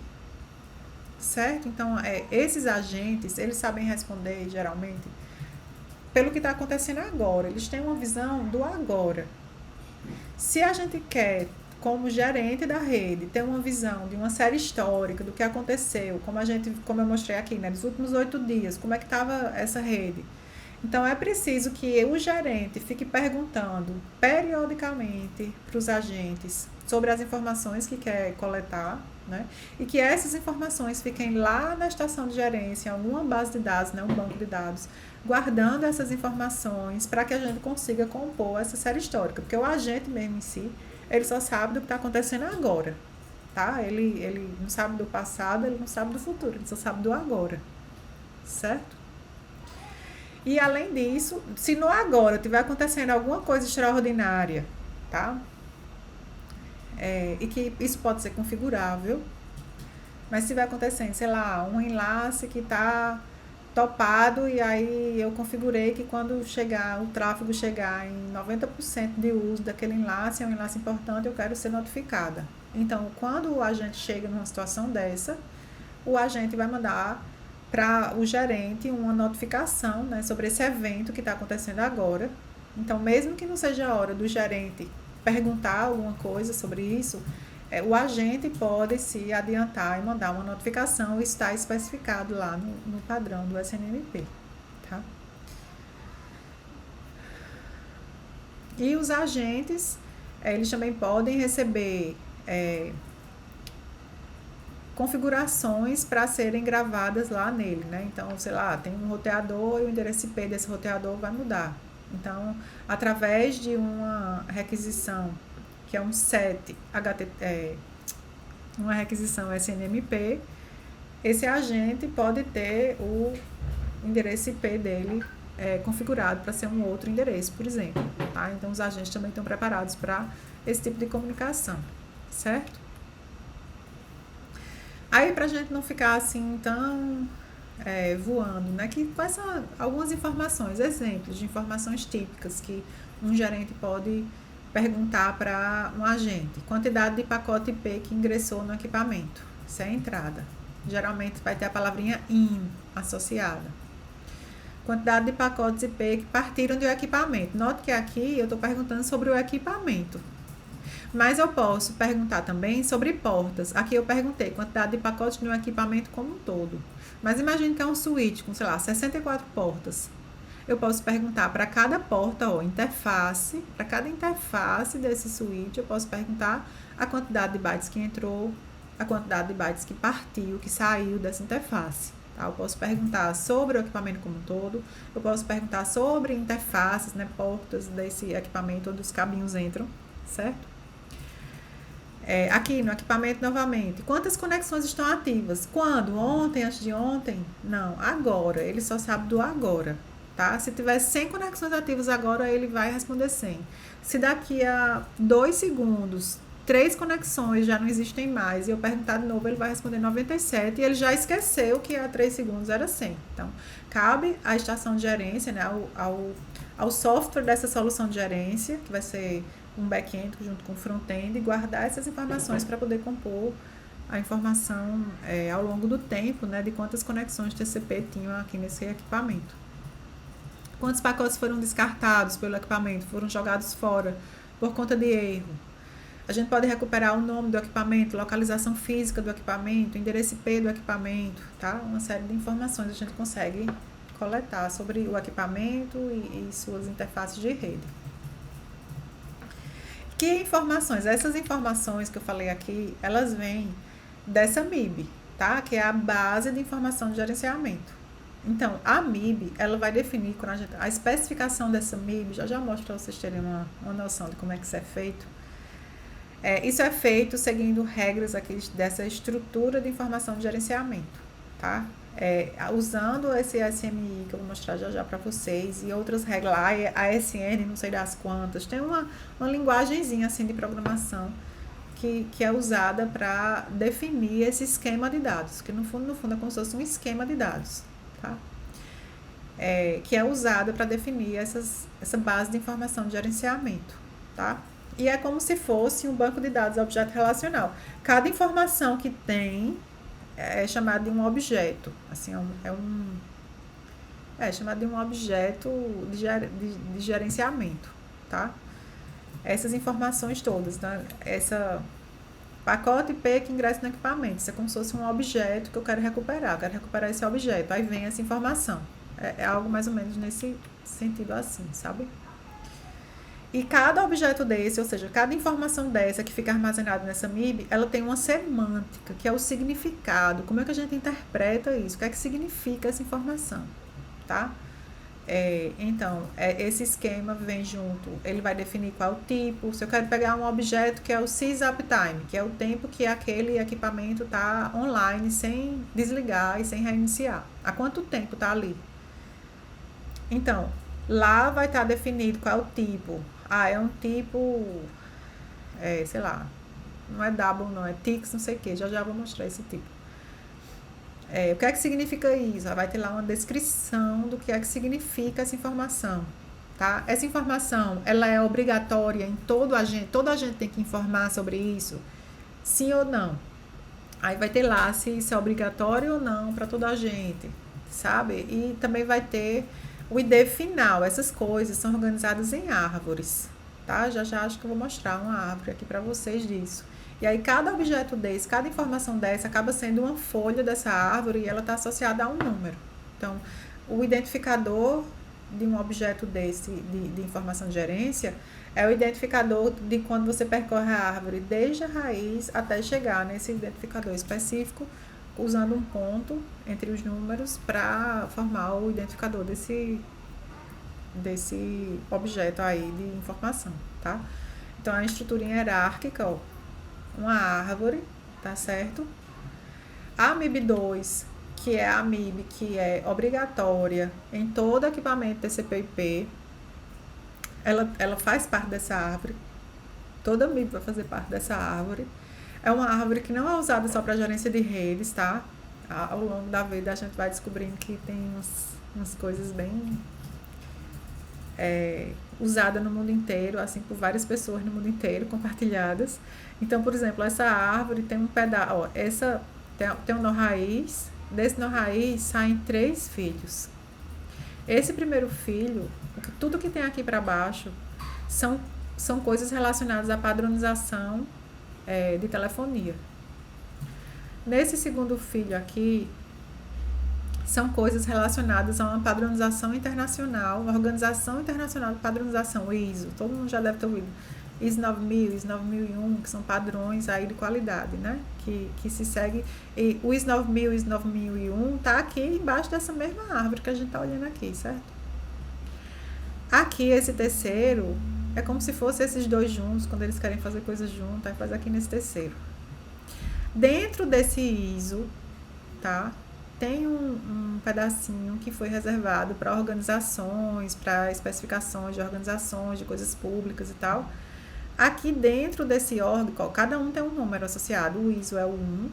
Certo? Então, esses agentes, eles sabem responder, geralmente, pelo que está acontecendo agora. Eles têm uma visão do agora. Se a gente quer, como gerente da rede, ter uma visão de uma série histórica, do que aconteceu, como eu mostrei aqui, né, nos últimos 8 dias, como é que estava essa rede. Então, é preciso que o gerente fique perguntando periodicamente para os agentes sobre as informações que quer coletar, né? E que essas informações fiquem lá na estação de gerência, em alguma base de dados, né, um banco de dados, guardando essas informações para que a gente consiga compor essa série histórica. Porque o agente mesmo em si, ele só sabe do que está acontecendo agora, tá? Ele não sabe do passado, ele não sabe do futuro, ele só sabe do agora, certo? E além disso, se no agora estiver acontecendo alguma coisa extraordinária, tá? E que isso pode ser configurável, mas se estiver acontecendo, sei lá, um enlace que está topado e aí eu configurei que quando o tráfego chegar em 90% de uso daquele enlace, é um enlace importante, eu quero ser notificada. Então, quando o agente chega numa situação dessa, o agente vai mandar para o gerente uma notificação, né, sobre esse evento que está acontecendo agora. Então, mesmo que não seja a hora do gerente perguntar alguma coisa sobre isso, o agente pode se adiantar e mandar uma notificação, está especificado lá no padrão do SNMP, tá? E os agentes, eles também podem receber configurações para serem gravadas lá nele, né? Então, sei lá, tem um roteador e o endereço IP desse roteador vai mudar. Então, através de uma requisição, que é um set uma requisição SNMP, esse agente pode ter o endereço IP dele configurado para ser um outro endereço, por exemplo, tá? Então, os agentes também estão preparados para esse tipo de comunicação, certo? Aí, para a gente não ficar assim tão voando, né? Quais são algumas informações, exemplos de informações típicas que um gerente pode perguntar para um agente? Quantidade de pacote IP que ingressou no equipamento. Isso é a entrada. Geralmente vai ter a palavrinha IN associada. Quantidade de pacotes IP que partiram do equipamento. Note que aqui eu estou perguntando sobre o equipamento. Mas eu posso perguntar também sobre portas. Aqui eu perguntei quantidade de pacotes no equipamento como um todo. Mas imagine que é um switch com, sei lá, 64 portas. Eu posso perguntar para cada porta, interface, para cada interface desse switch, eu posso perguntar a quantidade de bytes que entrou, a quantidade de bytes que partiu, que saiu dessa interface. Tá? Eu posso perguntar sobre o equipamento como um todo, eu posso perguntar sobre interfaces, né, portas desse equipamento onde os cabinhos entram, certo? Aqui no equipamento novamente, quantas conexões estão ativas? Quando? Ontem, antes de ontem? Não, agora, ele só sabe do agora. Tá? Se tiver 100 conexões ativas agora, ele vai responder 100. Se daqui a 2 segundos, 3 conexões já não existem mais, e eu perguntar de novo, ele vai responder 97, e ele já esqueceu que há 3 segundos era 100. Então, cabe à estação de gerência, né, ao software dessa solução de gerência, que vai ser um back-end junto com o front-end, guardar essas informações para poder compor a informação ao longo do tempo, né, de quantas conexões TCP tinham aqui nesse equipamento. Quantos pacotes foram descartados pelo equipamento, foram jogados fora por conta de erro. A gente pode recuperar o nome do equipamento, localização física do equipamento, endereço IP do equipamento, tá? Uma série de informações a gente consegue coletar sobre o equipamento e suas interfaces de rede. Que informações? Essas informações que eu falei aqui, elas vêm dessa MIB, tá? Que é a base de informação de gerenciamento. Então, a MIB, ela vai definir a especificação dessa MIB, já mostro para vocês terem uma noção de como é que isso é feito. Isso é feito seguindo regras aqui dessa estrutura de informação de gerenciamento, tá? Usando esse SMI que eu vou mostrar já para vocês e outras regras lá, a ASN, não sei das quantas, tem uma linguagenzinha assim de programação que é usada para definir esse esquema de dados, que no fundo é como se fosse um esquema de dados, tá? Que é usada para definir essa base de informação de gerenciamento, tá? E é como se fosse um banco de dados objeto relacional. Cada informação que tem é chamada de um objeto, assim, é chamado de um objeto de gerenciamento, tá? Essas informações todas, né? Essa pacote IP que ingressa no equipamento, isso é como se fosse um objeto que eu quero recuperar esse objeto, aí vem essa informação. É algo mais ou menos nesse sentido assim, sabe? E cada objeto desse, ou seja, cada informação dessa que fica armazenada nessa MIB, ela tem uma semântica, que é o significado. Como é que a gente interpreta isso? O que é que significa essa informação, tá? Então, esse esquema vem junto, ele vai definir qual o tipo. Se eu quero pegar um objeto que é o sysuptime, que é o tempo que aquele equipamento está online sem desligar e sem reiniciar. Há quanto tempo está ali? Então, lá vai estar definido qual é o tipo. É um tipo, sei lá, não é double não, é TIX, não sei o que, já vou mostrar esse tipo. O que é que significa isso? Vai ter lá uma descrição do que é que significa essa informação, tá? Essa informação, ela é obrigatória em toda a gente tem que informar sobre isso, sim ou não? Aí vai ter lá se isso é obrigatório ou não para toda a gente, sabe? E também vai ter o ID final. Essas coisas são organizadas em árvores, tá? Já acho que eu vou mostrar uma árvore aqui para vocês disso. E aí cada objeto desse, cada informação dessa acaba sendo uma folha dessa árvore e ela está associada a um número. Então, o identificador de um objeto desse, de informação de gerência, é o identificador de quando você percorre a árvore desde a raiz até chegar nesse identificador específico, usando um ponto entre os números para formar o identificador desse objeto aí de informação, tá? Então, a estrutura hierárquica, ó, uma árvore, tá certo? A MIB2, que é a MIB que é obrigatória em todo equipamento TCP/IP, ela faz parte dessa árvore. Toda MIB vai fazer parte dessa árvore. É uma árvore que não é usada só para gerência de redes, tá? Ao longo da vida a gente vai descobrindo que tem umas coisas bem usadas no mundo inteiro, assim, por várias pessoas no mundo inteiro, compartilhadas. Então, por exemplo, essa árvore tem um pedaço, essa tem um nó raiz, desse nó raiz saem 3 filhos. Esse primeiro filho, tudo que tem aqui para baixo, são coisas relacionadas à padronização de telefonia. Nesse segundo filho aqui, são coisas relacionadas a uma padronização internacional, uma organização internacional de padronização, o ISO, todo mundo já deve ter ouvido, ISO 9000, ISO 9001, que são padrões aí de qualidade, né, que se segue, e o ISO 9000 e ISO 9001 tá aqui embaixo dessa mesma árvore que a gente tá olhando aqui, certo? Aqui, esse terceiro, é como se fosse esses dois juntos, quando eles querem fazer coisas juntas, aí faz aqui nesse terceiro. Dentro desse ISO, tá? Tem um pedacinho que foi reservado para organizações, para especificações de organizações, de coisas públicas e tal. Aqui dentro desse org, cada um tem um número associado. O ISO é o 1,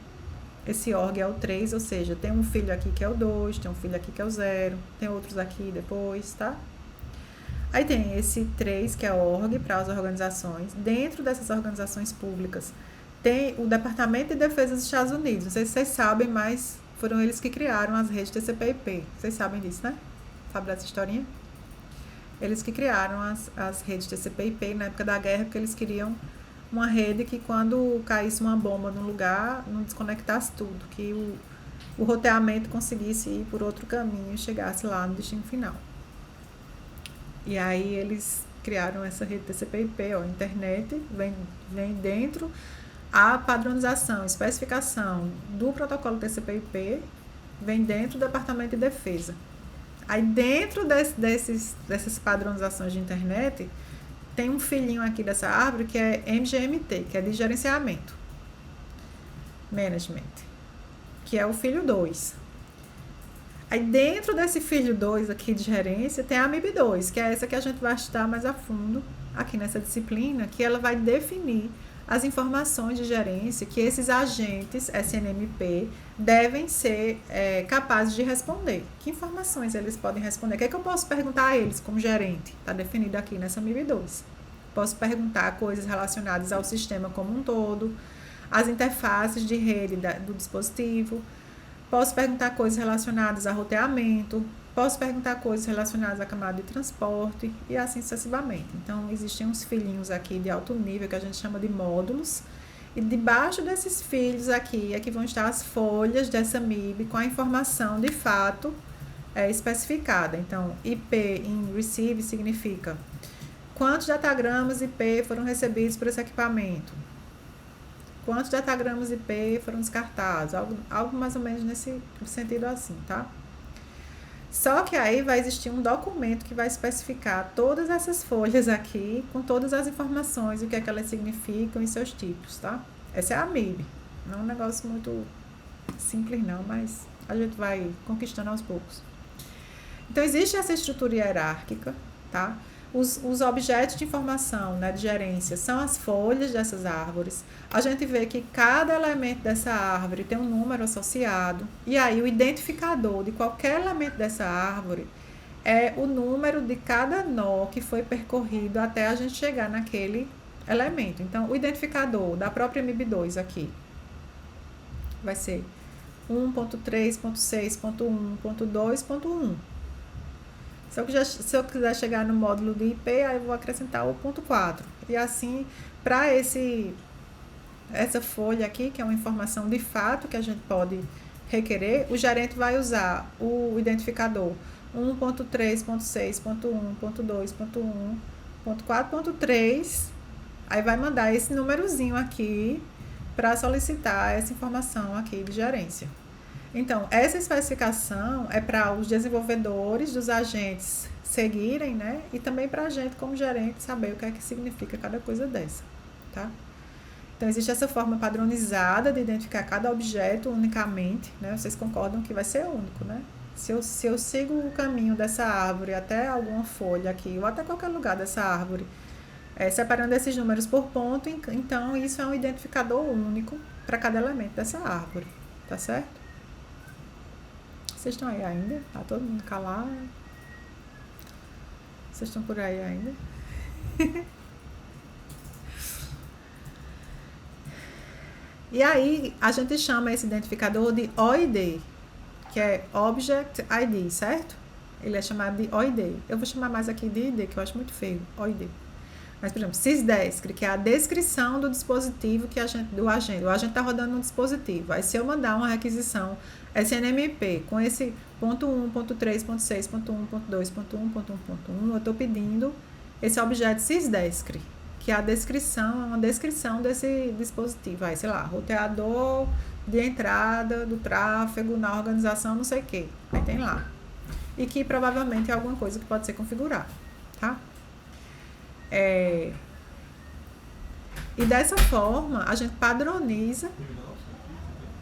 esse org é o 3, ou seja, tem um filho aqui que é o 2, tem um filho aqui que é o 0, tem outros aqui depois, tá? Aí tem esse 3, que é org para as organizações. Dentro dessas organizações públicas, tem o Departamento de Defesa dos Estados Unidos. Não sei se vocês sabem, mas foram eles que criaram as redes TCP/IP. Vocês sabem disso, né? Sabe dessa historinha? Eles que criaram as redes TCP/IP na época da guerra, porque eles queriam uma rede que quando caísse uma bomba num lugar, não desconectasse tudo, que o roteamento conseguisse ir por outro caminho e chegasse lá no destino final. E aí eles criaram essa rede TCP/IP, ó, internet, vem dentro a padronização, especificação do protocolo TCP/IP, vem dentro do Departamento de Defesa. Aí dentro dessas padronizações de internet, tem um filhinho aqui dessa árvore que é MGMT, que é de gerenciamento, management, que é o filho 2. Aí dentro desse filho 2 aqui de gerência, tem a MIB2, que é essa que a gente vai estudar mais a fundo aqui nessa disciplina, que ela vai definir as informações de gerência que esses agentes SNMP devem ser capazes de responder. Que informações eles podem responder? O que é que eu posso perguntar a eles como gerente? Está definido aqui nessa MIB2. Posso perguntar coisas relacionadas ao sistema como um todo, as interfaces de rede do dispositivo. Posso perguntar coisas relacionadas a roteamento. Posso perguntar coisas relacionadas à camada de transporte e assim sucessivamente. Então, existem uns filhinhos aqui de alto nível que a gente chama de módulos. E debaixo desses filhos aqui é que vão estar as folhas dessa MIB com a informação de fato especificada. Então, IP em receive significa quantos datagramas IP foram recebidos por esse equipamento. Quantos datagramas IP foram descartados. Algo mais ou menos nesse sentido assim, tá? Só que aí vai existir um documento que vai especificar todas essas folhas aqui, com todas as informações, o que é que elas significam e seus tipos, tá? Essa é a MIB. Não é um negócio muito simples não, mas a gente vai conquistando aos poucos. Então, existe essa estrutura hierárquica, tá? Os objetos de informação, né, de gerência são as folhas dessas árvores. A gente vê que cada elemento dessa árvore tem um número associado. E aí o identificador de qualquer elemento dessa árvore é o número de cada nó que foi percorrido até a gente chegar naquele elemento. Então, o identificador da própria MIB2 aqui vai ser 1.3.6.1.2.1. Se eu quiser chegar no módulo de IP, aí eu vou acrescentar o ponto 4. E assim, para essa folha aqui, que é uma informação de fato que a gente pode requerer, o gerente vai usar o identificador 1.3.6.1.2.1.4.3, aí vai mandar esse númerozinho aqui para solicitar essa informação aqui de gerência. Então, essa especificação é para os desenvolvedores dos agentes seguirem, né? E também para a gente, como gerente, saber o que é que significa cada coisa dessa, tá? Então, existe essa forma padronizada de identificar cada objeto unicamente, né? Vocês concordam que vai ser único, né? Se eu sigo o caminho dessa árvore até alguma folha aqui, ou até qualquer lugar dessa árvore, separando esses números por ponto, então isso é um identificador único para cada elemento dessa árvore, tá certo? Vocês estão aí ainda? Tá todo mundo calado? Vocês estão por aí ainda? E aí, a gente chama esse identificador de OID, que é Object ID, certo? Ele é chamado de OID. Eu vou chamar mais aqui de ID, que eu acho muito feio, OID. Mas, por exemplo, SysDesc, que é a descrição do dispositivo do agente. O agente está rodando um dispositivo. Aí, se eu mandar uma requisição SNMP com esse ponto 1, ponto 3, ponto 6, ponto 1, ponto 2, ponto 1, ponto 1, ponto 1, eu estou pedindo esse objeto SysDesc, que é uma descrição desse dispositivo. Aí, sei lá, roteador de entrada do tráfego na organização, não sei o quê. Aí tem lá. E que provavelmente é alguma coisa que pode ser configurada, tá? E dessa forma, a gente padroniza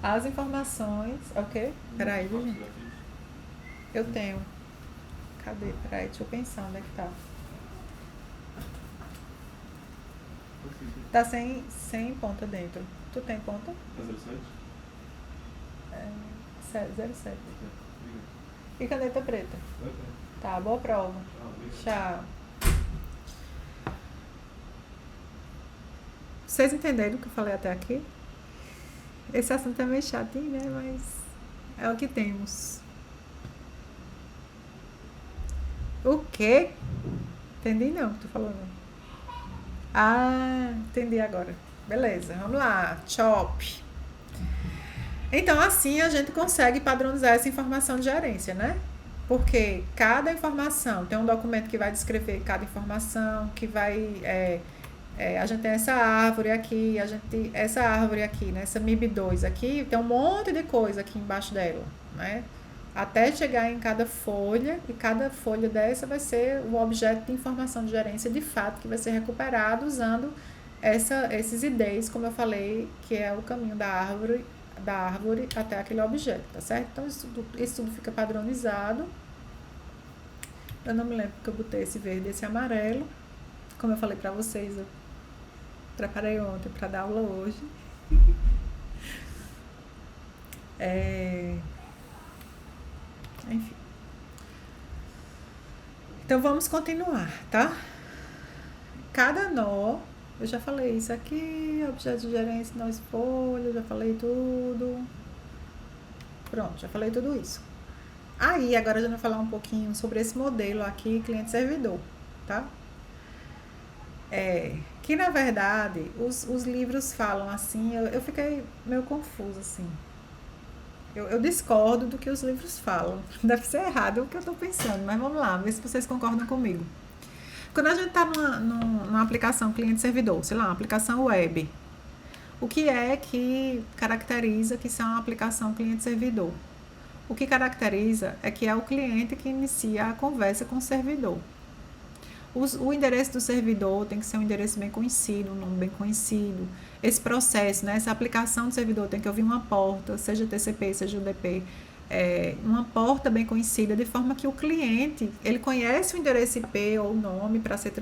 as informações. Ok? Peraí, gente. Eu tenho. Cadê? Peraí, deixa eu pensar onde é que tá. Tá sem ponta dentro. Tu tem ponta?
Tá 07?
07. E caneta preta? Tá, boa prova. Tchau. Vocês entenderam o que eu falei até aqui? Esse assunto é meio chatinho, né? Mas é o que temos. O quê? Entendi não o que tu falou, não. Ah, entendi agora. Beleza, vamos lá. Chop. Então, assim a gente consegue padronizar essa informação de gerência, né? Porque cada informação tem um documento que vai descrever cada informação, que vai A gente tem essa árvore aqui, essa árvore aqui, né? Essa MIB2 aqui, tem um monte de coisa aqui embaixo dela, né? Até chegar em cada folha, e cada folha dessa vai ser o objeto de informação de gerência de fato, que vai ser recuperado usando esses IDs, como eu falei, que é o caminho da árvore até aquele objeto, tá certo? Então isso tudo fica padronizado. Eu não me lembro porque eu botei esse verde e esse amarelo. Como eu falei pra vocês, eu preparei ontem para dar aula hoje. Enfim. Então vamos continuar, tá? Cada nó, eu já falei isso aqui, objeto de gerência, nó folha, já falei tudo. Pronto, já falei tudo isso. Aí, agora a gente vai falar um pouquinho sobre esse modelo aqui, cliente-servidor, tá? Que na verdade, os livros falam assim, eu fiquei meio confusa, assim. Eu discordo do que os livros falam. Deve ser errado o que eu estou pensando, mas vamos lá, ver se vocês concordam comigo. Quando a gente está numa aplicação cliente-servidor, sei lá, uma aplicação web, o que é que caracteriza que isso é uma aplicação cliente-servidor? O que caracteriza é que é o cliente que inicia a conversa com o servidor. O endereço do servidor tem que ser um endereço bem conhecido, um nome bem conhecido. Esse processo, né, essa aplicação do servidor tem que ouvir uma porta, seja TCP, seja UDP, uma porta bem conhecida, de forma que o cliente, ele conhece o endereço IP ou o nome para ser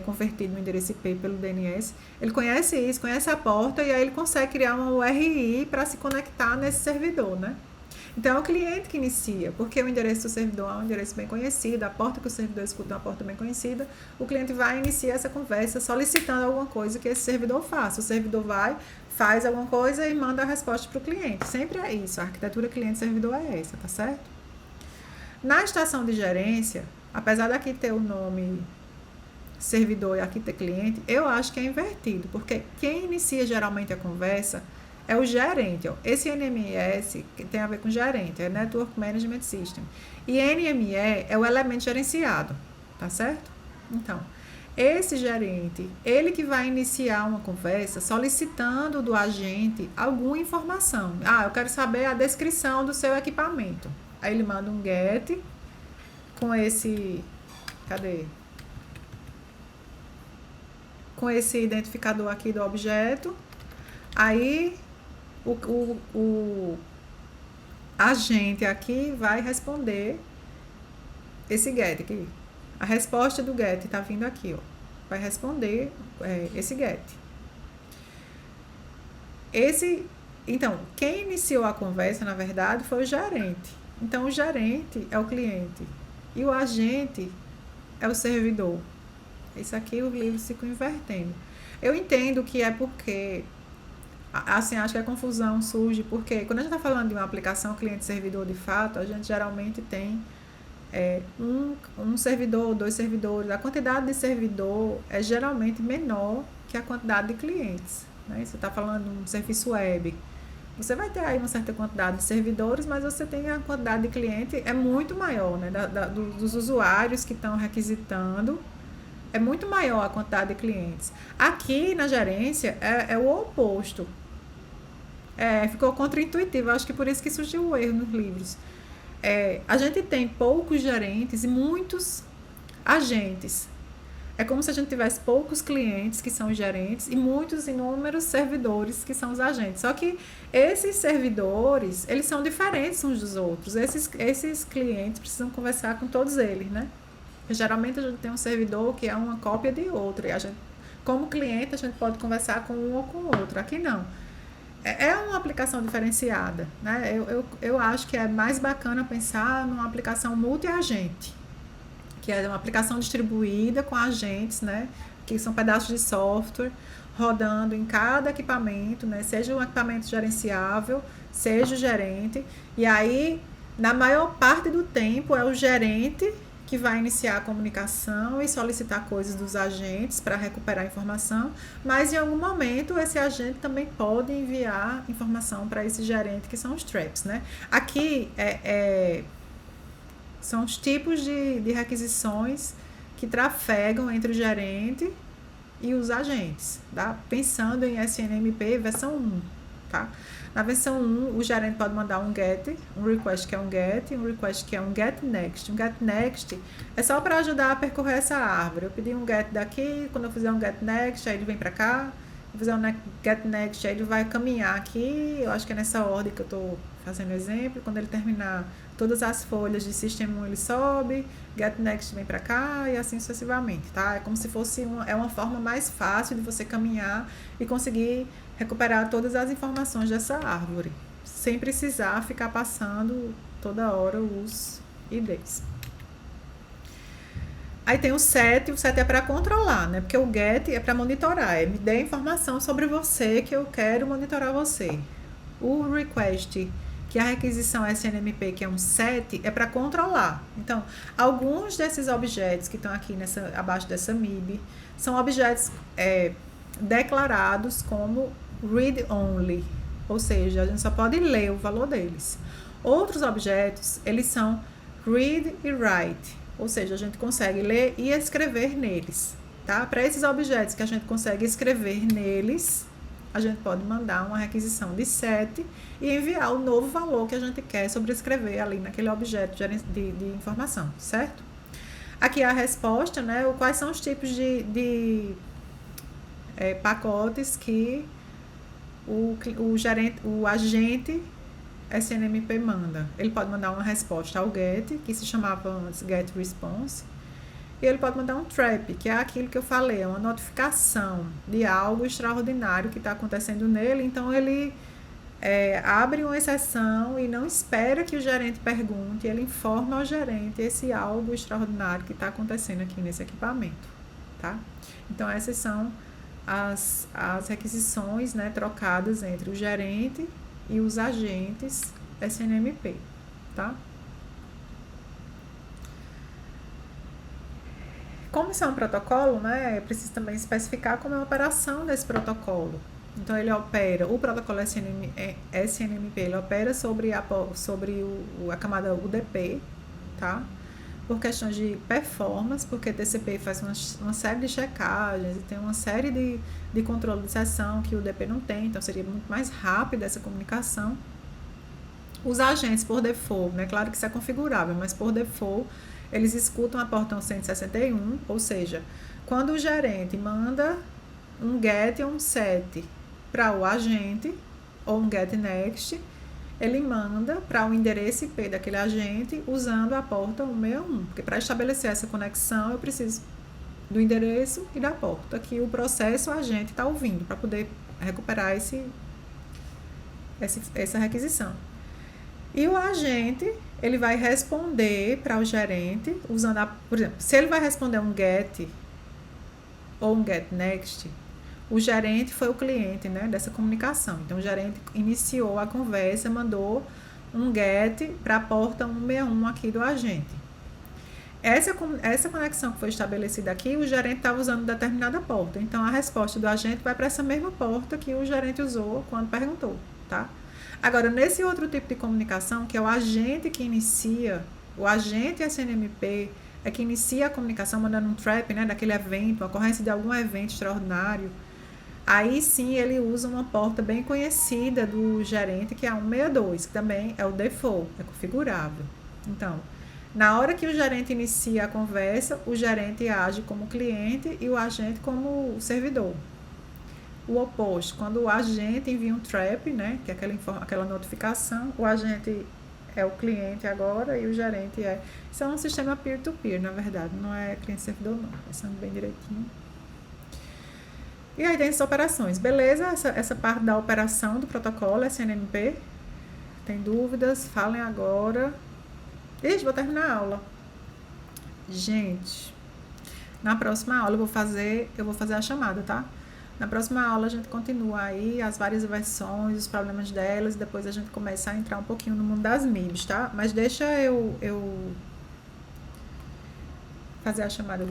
convertido no endereço IP pelo DNS, ele conhece isso, conhece a porta e aí ele consegue criar uma URI para se conectar nesse servidor, né? Então, é o cliente que inicia, porque o endereço do servidor é um endereço bem conhecido, a porta que o servidor escuta é uma porta bem conhecida, o cliente vai iniciar essa conversa solicitando alguma coisa que esse servidor faça. O servidor vai, faz alguma coisa e manda a resposta para o cliente. Sempre é isso, a arquitetura cliente-servidor é essa, tá certo? Na estação de gerência, apesar daqui ter o nome servidor e aqui ter cliente, eu acho que é invertido, porque quem inicia geralmente a conversa é o gerente. Ó. Esse NMS tem a ver com gerente, é Network Management System. E NME é o elemento gerenciado, tá certo? Então, esse gerente, ele que vai iniciar uma conversa solicitando do agente alguma informação. Eu quero saber a descrição do seu equipamento. Aí ele manda um GET com esse... Cadê? Com esse identificador aqui do objeto. Aí o agente aqui vai responder esse GET aqui. A resposta do GET está vindo aqui, ó. Vai responder esse GET. Então, quem iniciou a conversa, na verdade, foi o gerente. Então, o gerente é o cliente e o agente é o servidor. Isso aqui os livros ficam invertendo. Eu entendo que é porque... Assim, acho que a confusão surge porque quando a gente está falando de uma aplicação cliente-servidor de fato, a gente geralmente tem um servidor, 2 servidores. A quantidade de servidor é geralmente menor que a quantidade de clientes. Né? Você está falando de um serviço web. Você vai ter aí uma certa quantidade de servidores, mas você tem a quantidade de cliente é muito maior, né? Dos usuários que estão requisitando. É muito maior a quantidade de clientes. Aqui na gerência é o oposto. Ficou contraintuitivo, acho que por isso que surgiu o erro nos livros. A gente tem poucos gerentes e muitos agentes. É como se a gente tivesse poucos clientes, que são os gerentes, e muitos inúmeros servidores, que são os agentes. Só que esses servidores, eles são diferentes uns dos outros. Esses clientes precisam conversar com todos eles, né? Geralmente a gente tem um servidor que é uma cópia de outro. E a gente, como cliente, a gente pode conversar com um ou com o outro. Aqui não. É uma aplicação diferenciada, né? Eu acho que é mais bacana pensar numa aplicação multi-agente, que é uma aplicação distribuída com agentes, né? Que são pedaços de software rodando em cada equipamento, né? Seja um equipamento gerenciável, seja o gerente. E aí, na maior parte do tempo, é o gerente que vai iniciar a comunicação e solicitar coisas dos agentes para recuperar informação, mas em algum momento esse agente também pode enviar informação para esse gerente, que são os traps, né? Aqui são os tipos de requisições que trafegam entre o gerente e os agentes, tá? Pensando em SNMP versão 1, tá? Na versão 1, o gerente pode mandar um get, um request que é um get, um request que é um get next. Um get next é só para ajudar a percorrer essa árvore. Eu pedi um get daqui, quando eu fizer um get next, aí ele vem para cá. Vou fazer um get next, aí ele vai caminhar aqui. Eu acho que é nessa ordem que eu estou fazendo exemplo. Quando ele terminar todas as folhas de System 1, ele sobe. Get next vem para cá e assim sucessivamente, tá? É como se fosse uma forma mais fácil de você caminhar e conseguir recuperar todas as informações dessa árvore, sem precisar ficar passando toda hora os IDs. Aí tem o set é para controlar, né? Porque o get é para monitorar, me dê informação sobre você que eu quero monitorar você. O request, que é a requisição SNMP, que é um set, é para controlar. Então, alguns desses objetos que estão aqui abaixo dessa MIB são objetos declarados como read only, ou seja, a gente só pode ler o valor deles. Outros objetos, eles são read e write, ou seja, a gente consegue ler e escrever neles, tá? Para esses objetos que a gente consegue escrever neles, a gente pode mandar uma requisição de set e enviar o novo valor que a gente quer sobrescrever ali naquele objeto de informação, certo? Aqui a resposta, né? Quais são os tipos de pacotes que o agente SNMP manda. Ele pode mandar uma resposta ao get, que se chamava antes get response, e ele pode mandar um trap, que é aquilo que eu falei, é uma notificação de algo extraordinário que está acontecendo nele. Então ele abre uma exceção e não espera que o gerente pergunte, ele informa ao gerente esse algo extraordinário que está acontecendo aqui nesse equipamento, tá? Então essas são as requisições, né, trocadas entre o gerente e os agentes SNMP, tá? Como isso é um protocolo, né, é preciso também especificar como é a operação desse protocolo. Então ele opera, o protocolo SNMP, ele opera sobre a camada UDP, tá? Por questões de performance, porque TCP faz uma série de checagens e tem uma série de controle de sessão que o UDP não tem, então seria muito mais rápida essa comunicação. Os agentes, por default, né, claro que isso é configurável, mas por default, eles escutam a porta 161, ou seja, quando o gerente manda um get ou um set para o agente, ou um get next, ele manda para o endereço IP daquele agente usando a porta 161, porque para estabelecer essa conexão eu preciso do endereço e da porta que o processo agente está ouvindo para poder recuperar essa requisição. E o agente, ele vai responder para o gerente usando por exemplo, se ele vai responder um get ou um get next, o gerente foi o cliente, né, dessa comunicação. Então, o gerente iniciou a conversa, mandou um get para a porta 161 aqui do agente. Essa conexão que foi estabelecida aqui, o gerente estava usando determinada porta. Então, a resposta do agente vai para essa mesma porta que o gerente usou quando perguntou, tá? Agora, nesse outro tipo de comunicação, que é o agente que inicia, o agente SNMP é que inicia a comunicação mandando um trap, né, daquele evento, a ocorrência de algum evento extraordinário. Aí sim ele usa uma porta bem conhecida do gerente, que é a 162, que também é o default, é configurável. Então, na hora que o gerente inicia a conversa, o gerente age como cliente e o agente como servidor. O oposto, quando o agente envia um trap, né, que é aquela notificação, o agente é o cliente agora e o gerente é... Isso é um sistema peer-to-peer, na verdade, não é cliente-servidor não, pensando bem direitinho. E aí tem essas operações, beleza? Essa parte da operação do protocolo SNMP. Tem dúvidas? Falem agora. Ixi, vou terminar a aula. Gente, na próxima aula eu vou fazer a chamada, tá? Na próxima aula a gente continua aí as várias versões, os problemas delas, depois a gente começa a entrar um pouquinho no mundo das MIBs, tá? Mas deixa eu fazer a chamada.